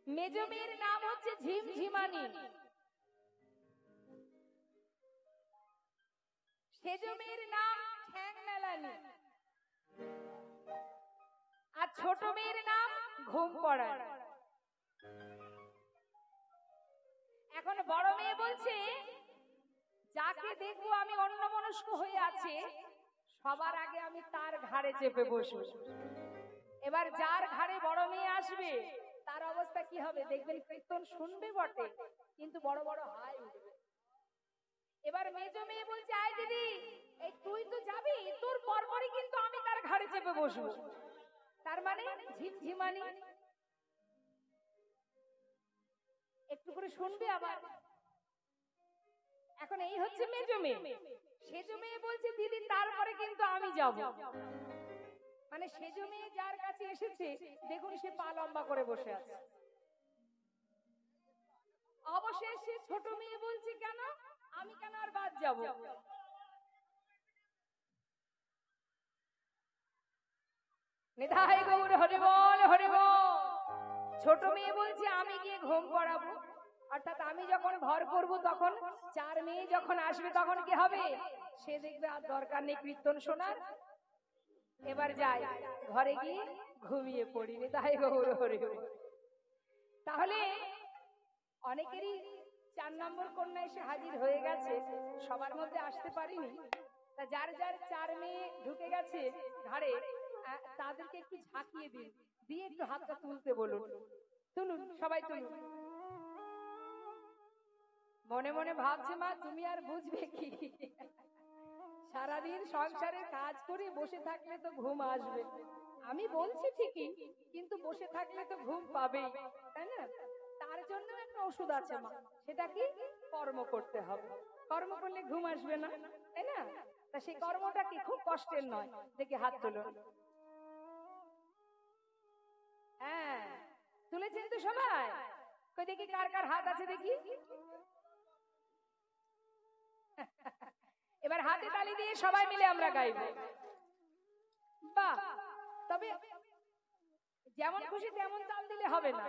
মেজ মেয়ের নাম হচ্ছে ঝিমঝিমানি, সেজ মেয়ের নাম ঠ্যাং মেলানি, আর ছোট মেয়ের নাম ঘুম পড়ার। এখন বড় মেয়ে বলছে, যাকে দেখবো আমি অন্যমনস্ক হয়ে আছে, সবার আগে আমি তার ঘাড়ে চেপে বসবো। এবার যার ঘাড়ে বড় মেয়ে আসবে, তার অবস্থা কি হবে দেখবেন? কীর্তন শুনবে বটে, কিন্তু বড় বড় হাই উঠবে। এবার মেজ মেয়ে বলছে, আয় দিদি, এই তুই তো যাবি, তোর পরপরই কিন্তু আমি তার ঘাড়ে চেপে বসবো। তার মানে ঝিমঝিমানি একটু করে শুনবে আবার। এখন এই হচ্ছে মেজ মেয়ে। সেজ মেয়ে বলছে, দিদি তারপরে কিন্তু আমি যাব। মানে সেজ মেয়ে যার কাছে এসেছে, দেখুন সে পা লম্বা করে বসে আছে। অবশেষে ছোট মেয়ে বলছে, কেন আমি কেন আর বাদ যাব? নিতাই গৌর হরি বল, হরি বল। ছোট মেয়ে বলছে, আমি গিয়ে ঘুম পড়াবো। অর্থাৎ আমি যখন ঘর করব, তখন 4 মেয়ে যখন আসবে, তখন কি হবে? সে দেখবে আর দরকার নেই কীর্তন শোনার, এবার যাই ঘরে গিয়ে ঘুমিয়ে পড়ি। নিতাই গৌর হরি বল। তাহলে অনেকেরই 4 নম্বর কন্যা এসে হাজির হয়ে গেছে, সবার মধ্যে আসতে পারিনি। তা যার যার 4 মেয়ে ঢুকে গেছে ঘাড়ে, তাদেরকে একটু ঝাঁকিয়ে দিন, দিয়ে একটু হাতটা তুলতে বলুন। তুলুন, সবাই তুলুন। মনে মনে ভাবছে, মা তুমি আর বুঝবে কি? সারাদিন সংসারের কাজ করে বসে থাকলে তো ঘুম আসবে। আমি বলছি ঠিকই, কিন্তু বসে থাকলে তো ঘুম পাবেই, তাই না? তার জন্য একটা ওষুধ আছে মা, সেটা কি? কর্ম করতে হবে। কর্ম করলে ঘুম আসবে না, তাই না? তা সেই কর্মটা কি খুব কষ্টের নয়। দেখি হাত তুলুন। হ্যাঁ, তুলেছেন তো সবাই? কই দেখি কার কার হাত আছে দেখি। এবার হাতে তালি দিয়ে সবাই মিলে আমরা গাইব। বাহ! তবে যেমন খুশি তেমন তাল দিলে হবে না,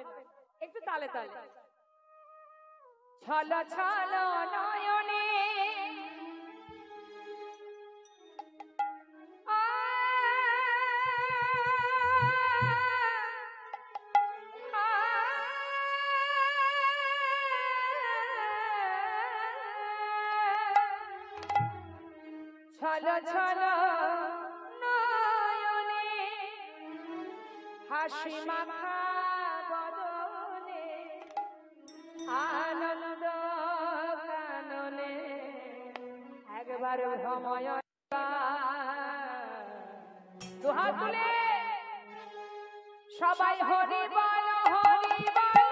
একটু তালে তালে। ছল ছল নয়নে ছল ছল নয়নে হাসি মাখা বদনে আনন্দ কাননে একবার ভ্রময়। দুহাত তুলে সবাই হরি বল, হরি বল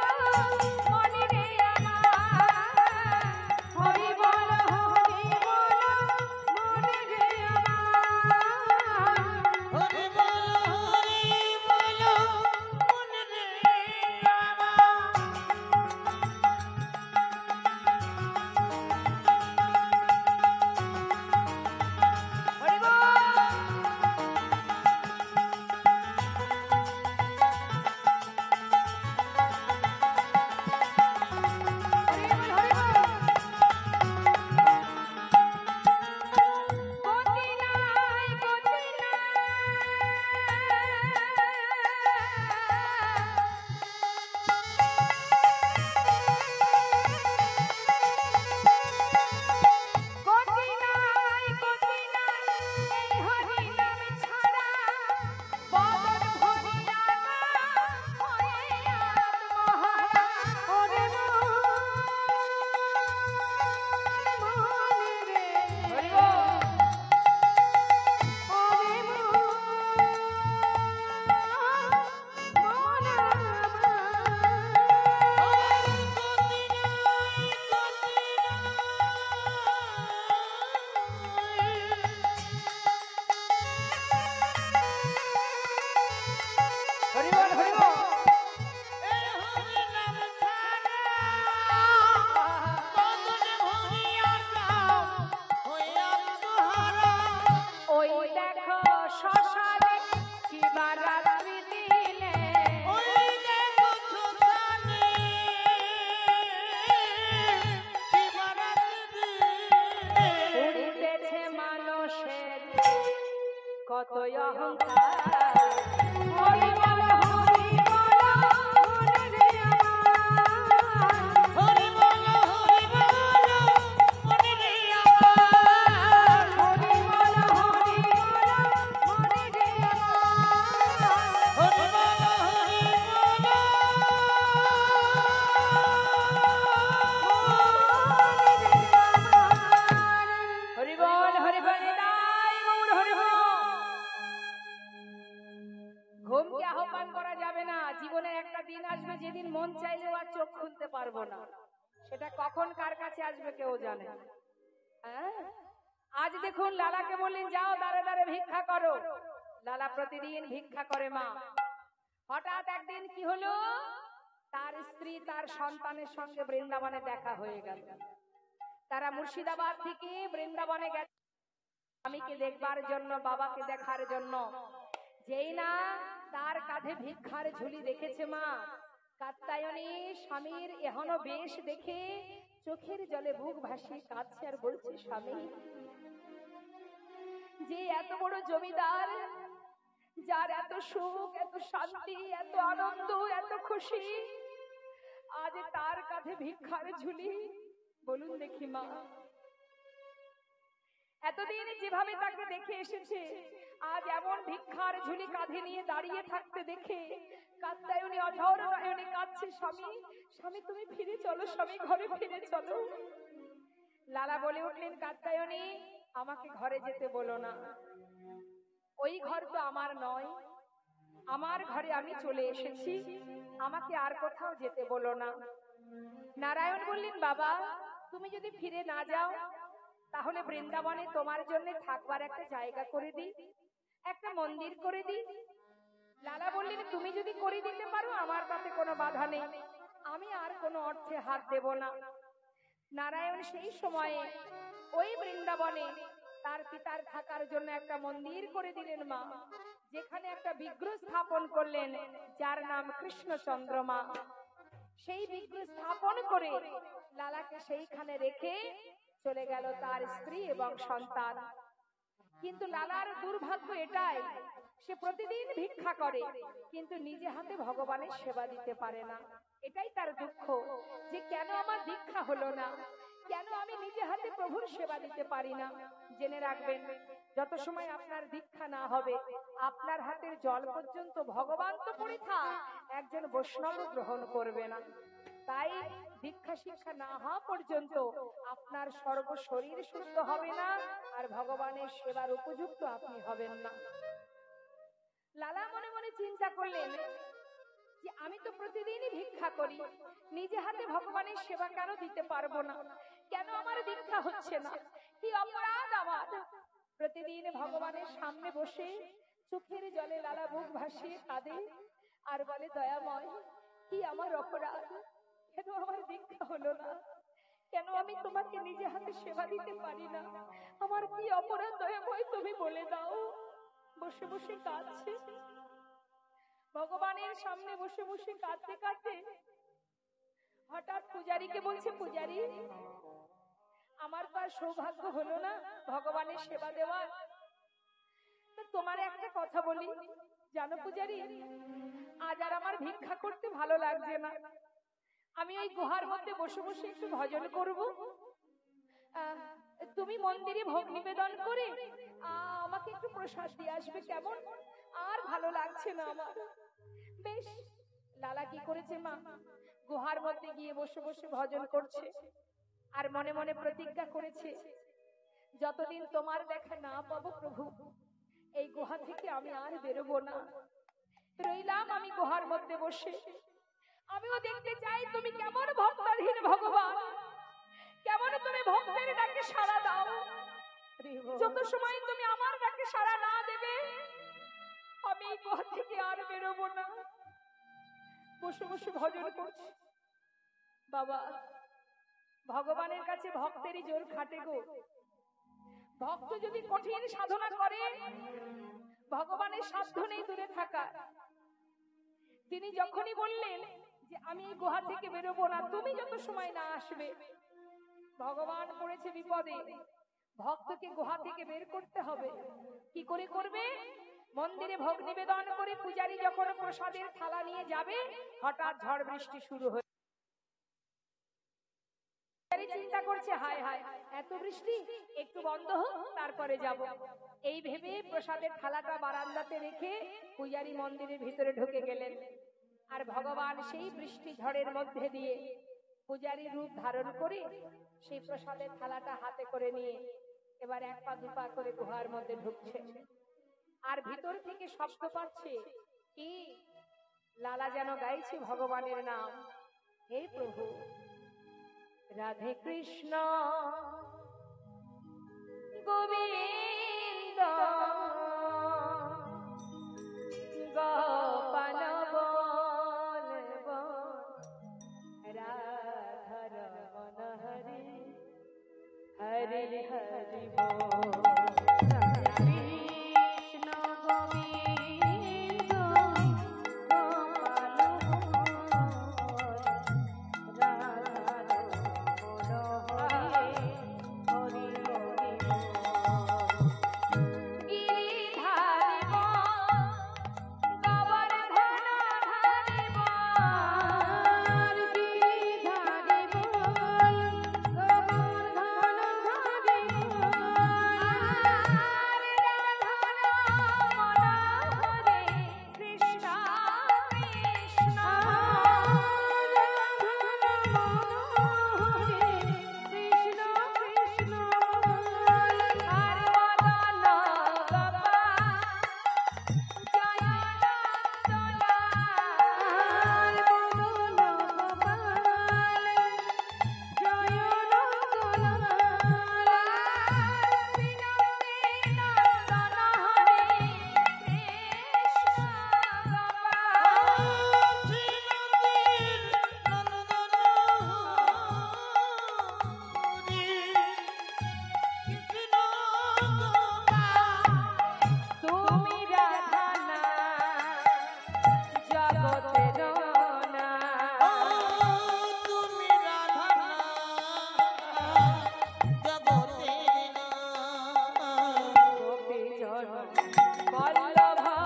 মনে রে আমার, হরি বল, হরি বল মনে রে আমার, হরি বল, হরি বল মনে রে আমার। হরি বল। অহংকার। হরি বল হরি বল মনে রে আমার। হরি বল মনে রে আমার। হরি বল মনে রে আমার। হরি বল হরি বল হরি বল নিতাই গৌর হরি বল। ঘুমকে আহ্বান করা যাবে না। জীবনে একটা দিন আসবে যেদিন মন চাইলেও আর চোখ খুলতে পারবো না। সেটা কখন কার কাছে আসবে কেউ জানে না। হ্যাঁ? আজ দেখুন লালাকে বললেন যাও দাঁড়ে দাঁড়ে ভিক্ষা করো। লালা প্রতিদিন ভিক্ষা করে মা। হঠাৎ একদিন কি হলো, তার স্ত্রী তার সন্তানের সঙ্গে বৃন্দাবনে দেখা হয়ে গেল। তারা মুর্শিদাবাদ থেকে বৃন্দাবনে গেছে স্বামীকে দেখবার জন্য, বাবাকে দেখার জন্য। যেই না তার কাঁধে ভিক্ষার ঝুলি দেখেছে মা, কাত্যায়নী স্বামীর এহনো বেশ দেখে চোখের জলে বুক ভাসিয়ে কাঁদছে আর বলছে, স্বামী যে এত বড় জমিদার, যার এত সুখ, এত শান্তি, এত আনন্দ, এত খুশি, আজ তার কাঁধে ভিক্ষার ঝুলি। বলুন দেখি মা, এতদিন যেভাবে তাকে দেখে এসেছে, আজ এমন ভিক্ষার ঝুলি কাঁধে নিয়ে দাঁড়িয়ে থাকতে দেখে কাত্যায়নী অঝর নয়নে কাঁদছে, স্বামী স্বামী তুমি ফিরে চলো, স্বামী ঘরে ফিরে চলো। লালা বলে উঠলেন, কাত্যায়নী আমাকে ঘরে যেতে বলো না, ওই ঘর তো আমার নয়, আমার ঘরে আমি চলে এসেছি, আমাকে আর কোথাও যেতে বলো না। নারায়ণ বললেন, বাবা তুমি যদি ফিরে না যাও তাহলে বৃন্দাবনে তোমার জন্য থাকবার একটা জায়গা করে দিই, একটা মন্দির করে দিই। লালা বললেন, তুমি যদি করে দিতে পারো আমার তাতে কোনো বাধা নেই, আমি আর কোনো অর্থে হাত দেব না। নারায়ণ সেই সময়ে ওই বৃন্দাবনে তার পিতার থাকার জন্য একটা মন্দির করে দিলেন মা, যেখানে একটা বিগ্রহ স্থাপন করলেন যার নাম কৃষ্ণচন্দ্র মা। সেই বিগ্রহ স্থাপন করে লালাকে সেইখানে রেখে চলে গেল তার স্ত্রী এবং সন্তান। কিন্তু লালার দুর্ভাগ্য এটাই, সে প্রতিদিন ভিক্ষা করে কিন্তু নিজে হাতে ভগবানের সেবা দিতে পারে না। এটাই তার দুঃখ, যে কেন আমার দীক্ষা হলো না, কেন আমি নিজে হাতে প্রভুর সেবা দিতে পারি না। জেনে রাখবেন, যত সময় আপনার দীক্ষা না হবে আপনার হাতের জল পর্যন্ত ভগবান তো পরীক্ষা একজন বৈষ্ণব গ্রহণ করবে না। তাই দীক্ষা শিক্ষা না হওয়া পর্যন্ত আপনার সর্ব শরীর শুদ্ধ হবে না আর ভগবানের সেবার উপযুক্ত আপনি হবেন না। লালা মনে মনে চিন্তা করলেন যে আমি তো প্রতিদিনই ভিক্ষা করি, নিজে হাতে ভগবানের সেবা কেন দিতে পারবো না, কেন আমার দীক্ষা হচ্ছে না, কি অপরাধ আমার। প্রতিদিন ভগবানের সামনে বসে চোখের জলে লালা বুক ভাসিয়ে কাঁদে আর বলে, দয়াময় কি আমার অপরাধ, কেন আমার দীক্ষা হলো না, কেন আমি তোমাকে নিজে হাতে সেবা দিতে পারি না, আমার কি অপরাধ দয়াময় তুমি বলে দাও। বসে বসে কাঁদছে, ভগবানের সামনে বসে বসে কাঁদতে কাঁদতে হঠাৎ পূজারীকে বলছে, পূজারী আমার তো আর সৌভাগ্য হলো না ভগবানের সেবা দেওয়ার, তোমার একটা কথা বলি, জানো পূজারী আজ আর আমার ভিক্ষা করতে ভালো লাগছে না, আমি ওই গুহার মধ্যে বসে বসে একটু ভজন করব, তুমি মন্দিরে ভোগ নিবেদন করে আমাকে একটু প্রসাদ দিয়ে আসবে, কেমন? আর ভালো লাগছে না আমার। বেশ। লালা কি করেছে মা, গুহার মধ্যে গিয়ে বসে বসে ভজন করছে আর মনে মনে প্রতিজ্ঞা করেছে, যতদিন তোমার দেখা না পাবো প্রভু এই গুহা থেকে আমি আর বেরোবো না, রইলাম আমি গুহার মধ্যে বসে, আমিও দেখতে চাই তুমি কেমন ভক্তহীন ভগবান, কেমন তুমি ভক্তের ডাকে সাড়া দাও। যত সময় তুমি আমার ডাকে সাড়া না দেবে আমি এই গুহা থেকে আর বেরোবো না। বসে বসে ভজন করছি। বাবা, ভগবানের কাছে ভক্তেরই জোর খাটে গো। ভক্ত যদি কঠিন সাধনা করে ভগবানের সাধ্য নেই দূরে থাকা। তিনি যখনই বললেন যে আমি এই গুহা থেকে বেরোবো না তুমি যত সময় না আসবে, ভগবান পড়েছে বিপদে। ভক্তকে গুহা থেকে বের করতে হবে। কি করে করবে? মন্দিরে ভোগ নিবেদন করে পূজারী যখন প্রসাদের থালা নিয়ে যাবে, হঠাৎ ঝড় বৃষ্টি শুরু হয়ে চিন্তা করছে, হায় হায় এত বৃষ্টি, একটু বন্ধ হোক তারপরে যাব। এই ভেবে প্রসাদের থালাটা বারান্দাতে রেখে পূজারী মন্দিরের ভিতরে ঢুকে গেলেন। আর ভগবান সেই বৃষ্টি ঝড়ের মধ্যে দিয়ে পূজারী রূপ ধারণ করে সেই প্রসাদের থালাটা হাতে করে নিয়ে এবার এক পা দুপা করে গুহার মধ্যে ঢুকছে। আর ভিতর থেকে শব্দ পাচ্ছে, কি লালা যেন গাইছে ভগবানের নাম, হে প্রভু রাধে কৃষ্ণ গোবিন্দ গোপাল বলব রাধা রমণ হরি হরি হরি বল। কৃষ্ণ গোবিন্দ গোপাল রাধা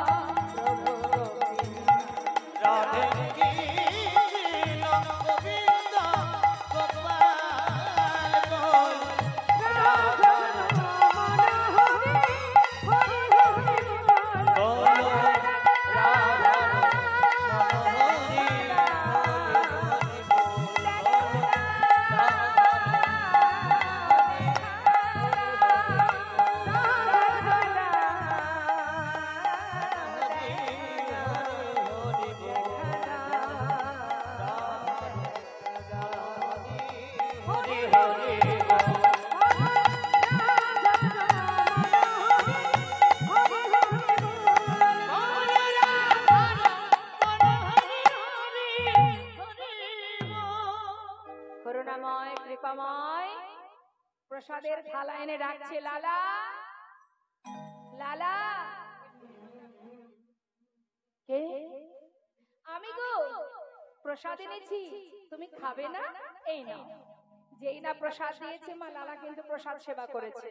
করুণাময় কৃপাময় প্রসাদের থালা এনে রাখছে। লালা লালা, কে? আমি গো, প্রসাদ এনেছি, তুমি খাবে না? এই না। যেই না প্রসাদ দিয়েছে মা, লালা কিন্তু প্রসাদ সেবা করেছে।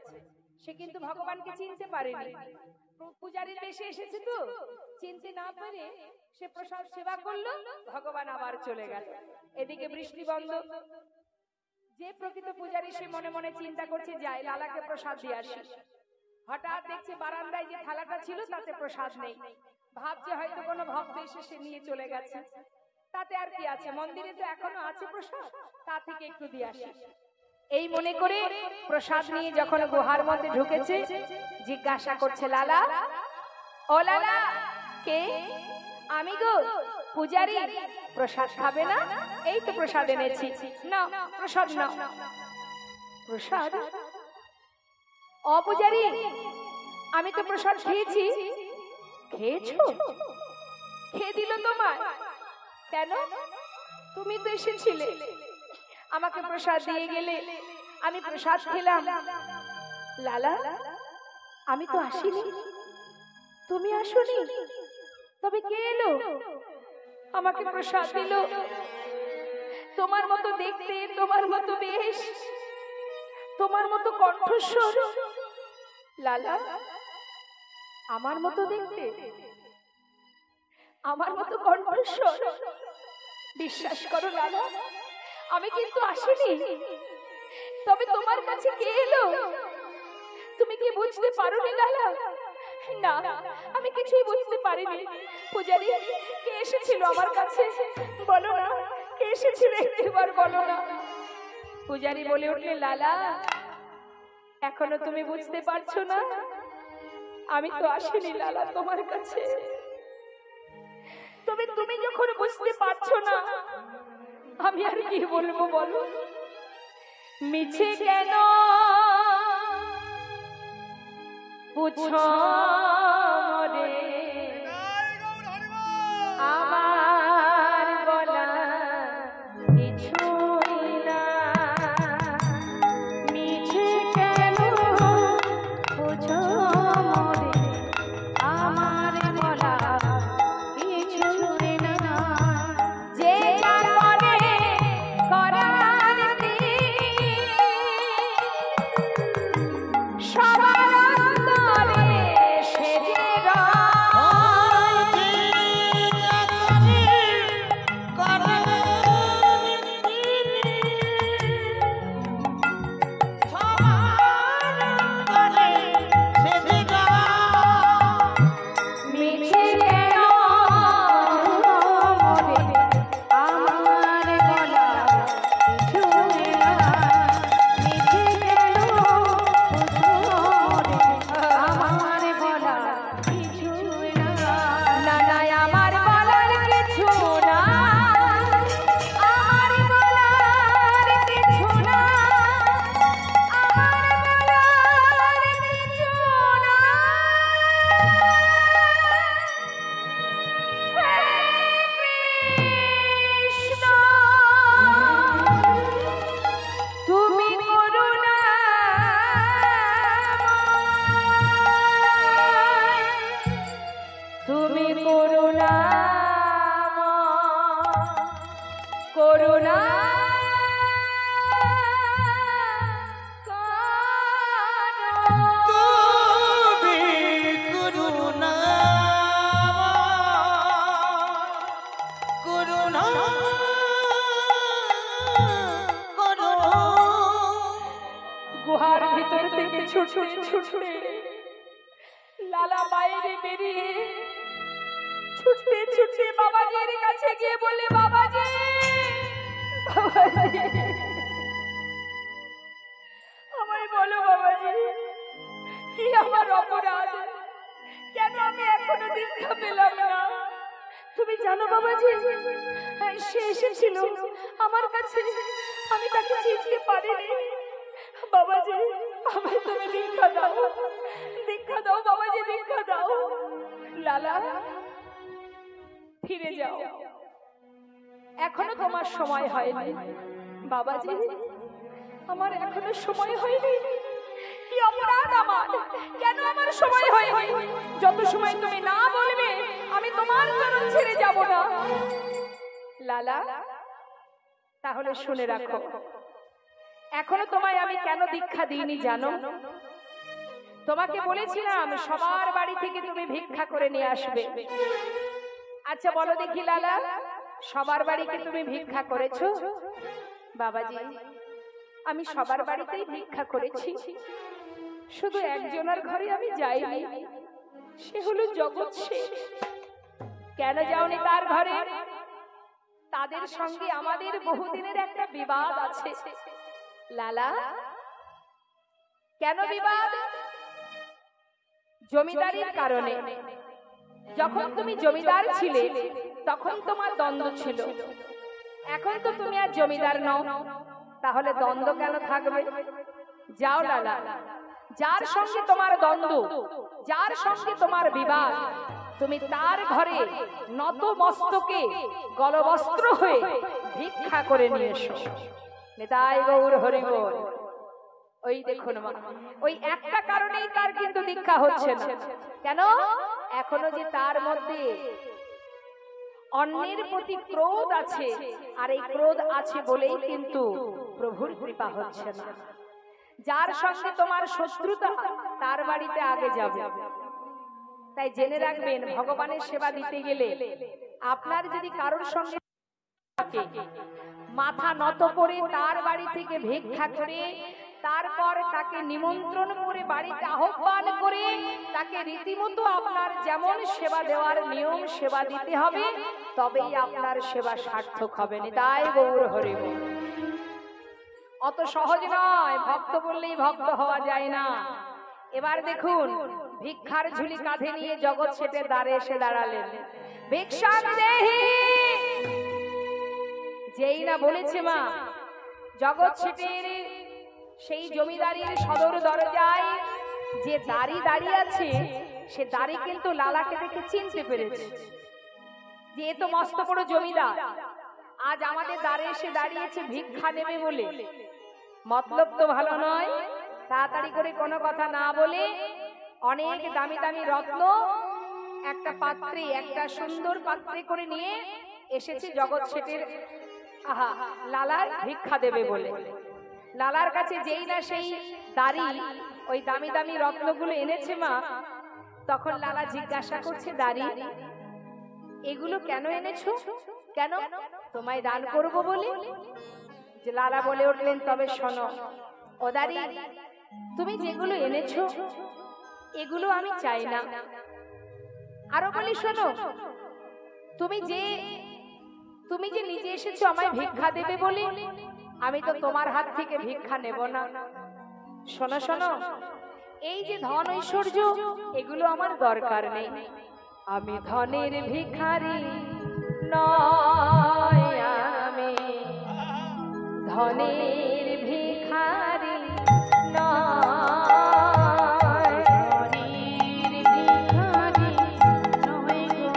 সে কিন্তু ভগবানকে চিনতে পারেনি, পূজারীর বেশে এসেছে তো, চিনতে না পারে সে প্রসাদ সেবা করলো, ভগবান আবার চলে গেল। এদিকে বৃষ্টি বন্ধ। যে প্রকৃত পূজারী সে মনে মনে চিন্তা করছে, যাই লালাকে প্রসাদ দিয়ে আসি। হঠাৎ দেখছে বারান্দায় যে থালাটা ছিল তাতে প্রসাদ নেই। ভাবছে হয়তো কোনো ভক্ত এসে সে নিয়ে চলে গেছে। তাতে আর কি আছে, মন্দিরে তো এখনো আছে প্রসাদ, তা থেকে একটু দিয়ে আসি। এই মনে করে প্রসাদ নিয়ে যখন গুহার মধ্যে ঢুকেছে, জিজ্ঞাসা করছে, লালা, ও লালা, কে? আমি গো, পূজারী, প্রসাদ খাবে না? এই তো প্রসাদ এনেছি, না প্রসাদ নাও। প্রসাদ? অপূজারী, আমি তো প্রসাদ খেয়েছি। খেয়েছো? খেয়ে দিল তোমায়? কেন? তুমি তো এসেছিলে, আমাকে প্রসাদ দিয়ে গেলে, আমি প্রসাদ খেলাম। লালা, আমি তো আসিনি, তুমি আসোনি, তবে কে এলো আমাকে প্রসাদ দিল? তোমার মতো দেখতে, তোমার মতো বেশ, তোমার মতো কণ্ঠস্বর। লালা, আমার মতো দেখতে, আমার মতো কণ্ঠস্বর। বিশ্বাস করো লালা, আমি কিন্তু আসিনি। তবে তোমার কাছে কে এলো তুমি কি বুঝতে পারোনি লালা? না, আমি কিছুই বুঝতে পারিনি। পূজারি, কে এসেছিল আমার কাছে? বলো না, কে এসেছিল একবার বলো না। পূজারি বলে উঠলে, লালা এখনো তুমি বুঝতে পারছো না? আমি তো আসিনি লালা তোমার কাছে। তবে তুমি যখন বুঝতে পারছো না, আমি আর কি বলবো বলো। মিছে কেন পুছো রে, আমার বলা কিছুই না। মিছে কেন পুছো রে, আমার বলা কিছুই না। যে যার মনে করার সবার অন্তরে সে যে মিছে কেন মরে, আমার গলা কিছুই না। মিছে কেন মরে, আমার বলা কিছুই না। না না, আমার বলার কিছু না, আমার বলার কিছু না, আমার বলার কিছু না। কৃষ্ণ, তুমি করুণাময়, তুমি করুণাময়, করুণা গুহার ভিতর থেকে ছুটে ছুটে লালা বাইরে বেরিয়ে ছুটতে ছুটতে বাবাজির কাছে গিয়ে বলে, বাবাজি, বাবাজি, আমায় বলো বাবাজি, কি আমার অপরাধ? কেন আমি এখনো দীক্ষা পেলাম না? তুমি জানো বাবাজি, সে এসেছিল আমার কাছে, আমি তাকে চিনতে পারিনি। বাবাজি, আমায় তুমি দীক্ষা দাও, দীক্ষা দাও বাবাজি, দীক্ষা দাও। লালা, ফিরে যাও, এখনো তোমার সময় হয়নি। বাবাজি, আমার এখনো সময় হয়নি। কি অপরাধ আমার? কেন আমার সময় হয়নি? যত সময় তুমি না বলবে, আমি তোমার চরণ ছেড়ে যাব না। লালা, তাহলে শুনে রাখো, এখনো তোমায় আমি কেন দীক্ষা দিইনি জানো? তোমাকে বলেছিলাম সবার বাড়ি থেকে তুমি ভিক্ষা করে নিয়ে আসবে। আচ্ছা বলো দেখি লালা, সবার বাড়িতে তুমি ভিক্ষা করেছো? বাবাজি, আমি সবার বাড়িতেই ভিক্ষা করেছি, শুধু একজনের ঘরে আমি যাইনি, সে হলো জগৎ শেঠ। কেন যাওনি তার ঘরে? তাদের সঙ্গে আমাদের বহুদিনের একটা বিবাদ আছে। লালা, কেন বিবাদ? জমিদারির কারণে। যখন তুমি জমিদার ছিলে তখন তোমার দ্বন্দ্ব ছিল, এখন তো তুমি আর জমিদার নও, তাহলে দ্বন্দ্ব কেন থাকবে? যাও লালা, যার সঙ্গে তোমার দ্বন্দ্ব, যার সঙ্গে তোমার বিবাদ, তুমি তার ঘরে নত মস্তকে গলবস্ত্র হয়ে ভিক্ষা করে নিয়ে এসো। নিতাই গৌর হরি বল। ওই দেখুন মা, ওই একটা কারণেই তার কিন্তু দীক্ষা হচ্ছে না। কেন? এখনো যে তার মধ্যে অন্যের প্রতি ক্রোধ আছে, আর এই ক্রোধ আছে বলেই কিন্তু প্রভুর কৃপা হচ্ছে না। যার সঙ্গে তোমার শত্রুতা, তার বাড়িতে আগে যাবে। তাই জেনে রাখবেন, ভগবানের সেবা দিতে গেলে আপনার যদি কারোর সঙ্গে থাকে, মাথা নত করে তার বাড়ি থেকে ভিক্ষা করে, তারপর তাকে নিমন্ত্রণ করে বাড়িতে আহ্বান করে তাকে রীতিমতো আপনার যেমন সেবা দেওয়ার নিয়ম সেবা দিতে হবে, তবেই আপনার সেবা সার্থক হবে। তাই গৌর হরি বল। অত সহজ নয়, ভক্ত বললেই ভক্ত হওয়া যায় না। এবার দেখুন, ভিক্ষার ঝুলি কাঁধে নিয়ে জগৎ শেঠের দ্বারে এসে দাঁড়ালেন। ভিক্ষাম দেহি, যেই না বলেছে মা, জগৎ শেঠের সেই জমিদারির সদর দরজায় যে দাঁড়ি দাঁড়িয়ে আছে, সে দাঁড়ি কিন্তু লালাকে দেখে চিনতে পেরেছে যে এ তো মস্ত বড় জমিদার, আজ আমাদের দ্বারে এসে দাঁড়িয়েছে ভিক্ষা নেবে বলে। মতলব তো ভালো নয়। তাড়াতাড়ি করে কোনো কথা না বলে অনেক দামি দামি রত্ন একটা পাত্রে, একটা সুন্দর পাত্রে করে নিয়ে এসেছে জগৎ শেঠের লালার ভিক্ষা দেবে বলে। লালার কাছে যেই না সেই দাড়ি, ওই দামি দামি রত্নগুলো এনেছে মা, তখন লালা জিজ্ঞাসা করছে, দাড়ি এগুলো কেন এনেছো? কেন? তোমায় দান করব বলে। যে লালা বলে উঠলেন, তবে শোনো ও দাড়ি, তুমি যেগুলো এনেছো এগুলো আমি চাই না। আরো বলি, শোনো, তুমি যে নিজে এসেছো আমায় ভিক্ষা দেবে বলে, আমি তো তোমার হাত থেকে ভিক্ষা নেব না। শোনো শোনো, এই যে ধন ঐশ্বর্য এগুলো আমার দরকার নেই। আমি ধনের ভিখারি নয়, আমি ধনের ভিখারি নয়, ধনের ভিখারি নয় গো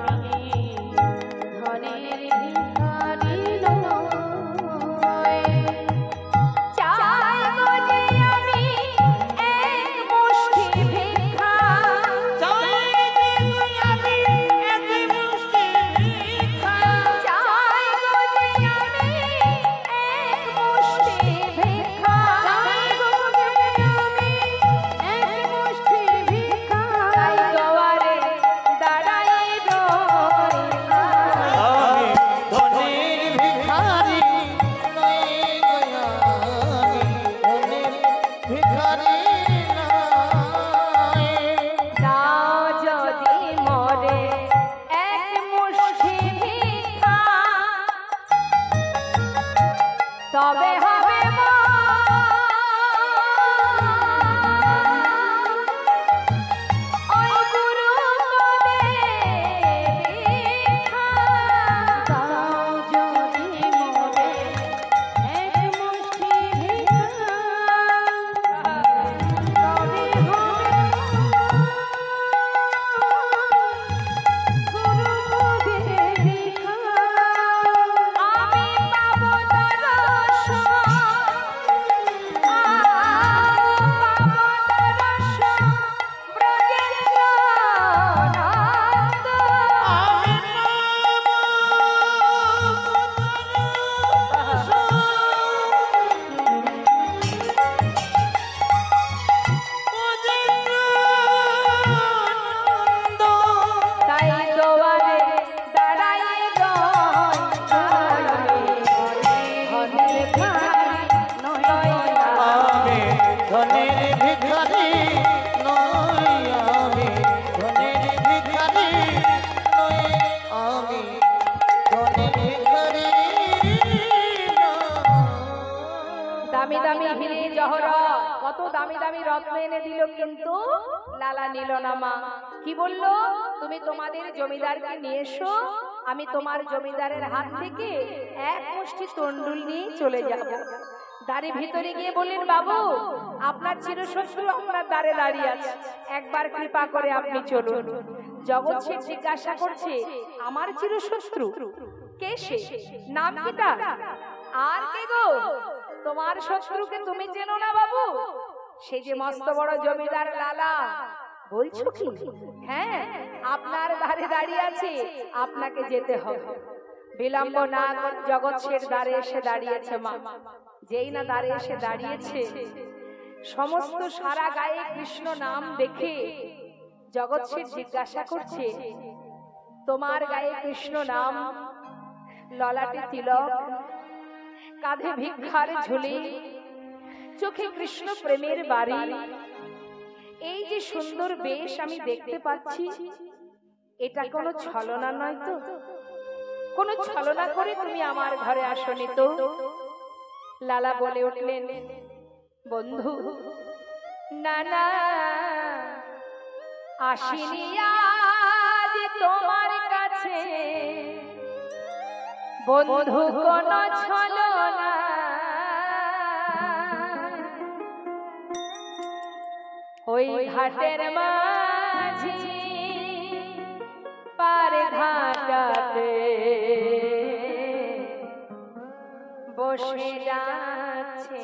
আমি, ধনের ভিখারি নয়। চাই গো যে আমি এক মুষ্টি ভিক্ষা, চাই যে আমি এক মুষ্টি ভিক্ষা, চাই গো যে আমি এক মুষ্টি ভিক্ষা, চাই গো যে আমি এক মুষ্টি ভিক্ষা। তাই দুয়ারে দাঁড়াই রই না, আমি ধনের ভিখারি নই গো আমি, ধনের ভিখারি নই। দাও যদি মরে এক মুষ্টি ভিক্ষা, তবে হবে মা ওই গুরু পদে দীক্ষা। দাও যদি মরে এক মুষ্টি ভিক্ষা, তবে হবে গুরু পদে দীক্ষা। আমি পাবো দর্শন, তাই দুয়ারে দাঁড়াই ধনের ভিখারি নয় আমি ধনের ভিখারি নই, আমি ধনের ভিখারি নই, আমি ধনের ভিখারি নই। দামি দামি হিরে জহরত, কত দামি দামি রত্ন এনে দিল, কিন্তু লালা নিল না। মা কি বললো? তুমি তোমাদের জমিদারকে নিয়ে এসো, আমি তোমার জমিদারের হাত থেকে এক মুষ্টি তন্ডুল নিয়ে চলে যাব। দ্বারে ভিতরে গিয়ে বললেন, বাবু আপনার চিরশত্রু আপনার দ্বারে দাঁড়িয়ে আছে, একবার কৃপা করে আপনি চলুন। জগৎ শেঠ জিজ্ঞাসা করছে, আমার চিরশত্রু কে? সে নাম কি তার? আর কে গো? তোমার শত্রুকে তুমি চেনো না বাবু? সে যে মস্ত বড় জমিদার লালা। বলছো কি? হ্যাঁ, আপনার দ্বারে দাঁড়িয়ে আছে, আপনাকে যেতে হবে। বিলম্ব না করে জগৎ শেঠ দ্বারে এসে দাঁড়িয়েছে। মা যেই না দ্বারে এসে দাঁড়িয়েছে, সমস্ত সারা গায়ে কৃষ্ণ নাম দেখে জগৎ সে জিজ্ঞাসা করছে, তোমার গায়ে কৃষ্ণ নাম, ললাটে তিলক, কাঁধে ভিক্ষার ঝুলি, চোখে কৃষ্ণ প্রেমের বাড়ি, এই যে সুন্দর বেশ আমি দেখতে পাচ্ছি, এটা কোনো ছলনা নয় তো? কোনো ছলনা করে তুমি আমার ঘরে আসনি তো? লালা বলে উঠলেন, বন্ধু না না, আসিনি আজ তোমার কাছে বন্ধু কোনো ছলনা, ওই ঘাটের মাঝি পার ঘাটাতে বসে যাচ্ছে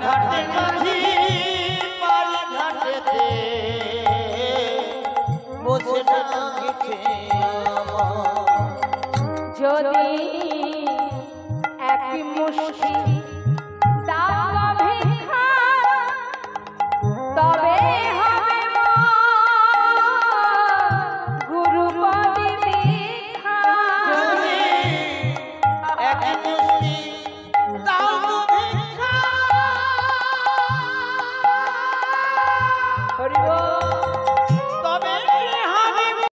ঘাটে মাঝি পার ঘাটেতে বসে গেছে যদি এক মুষ্টি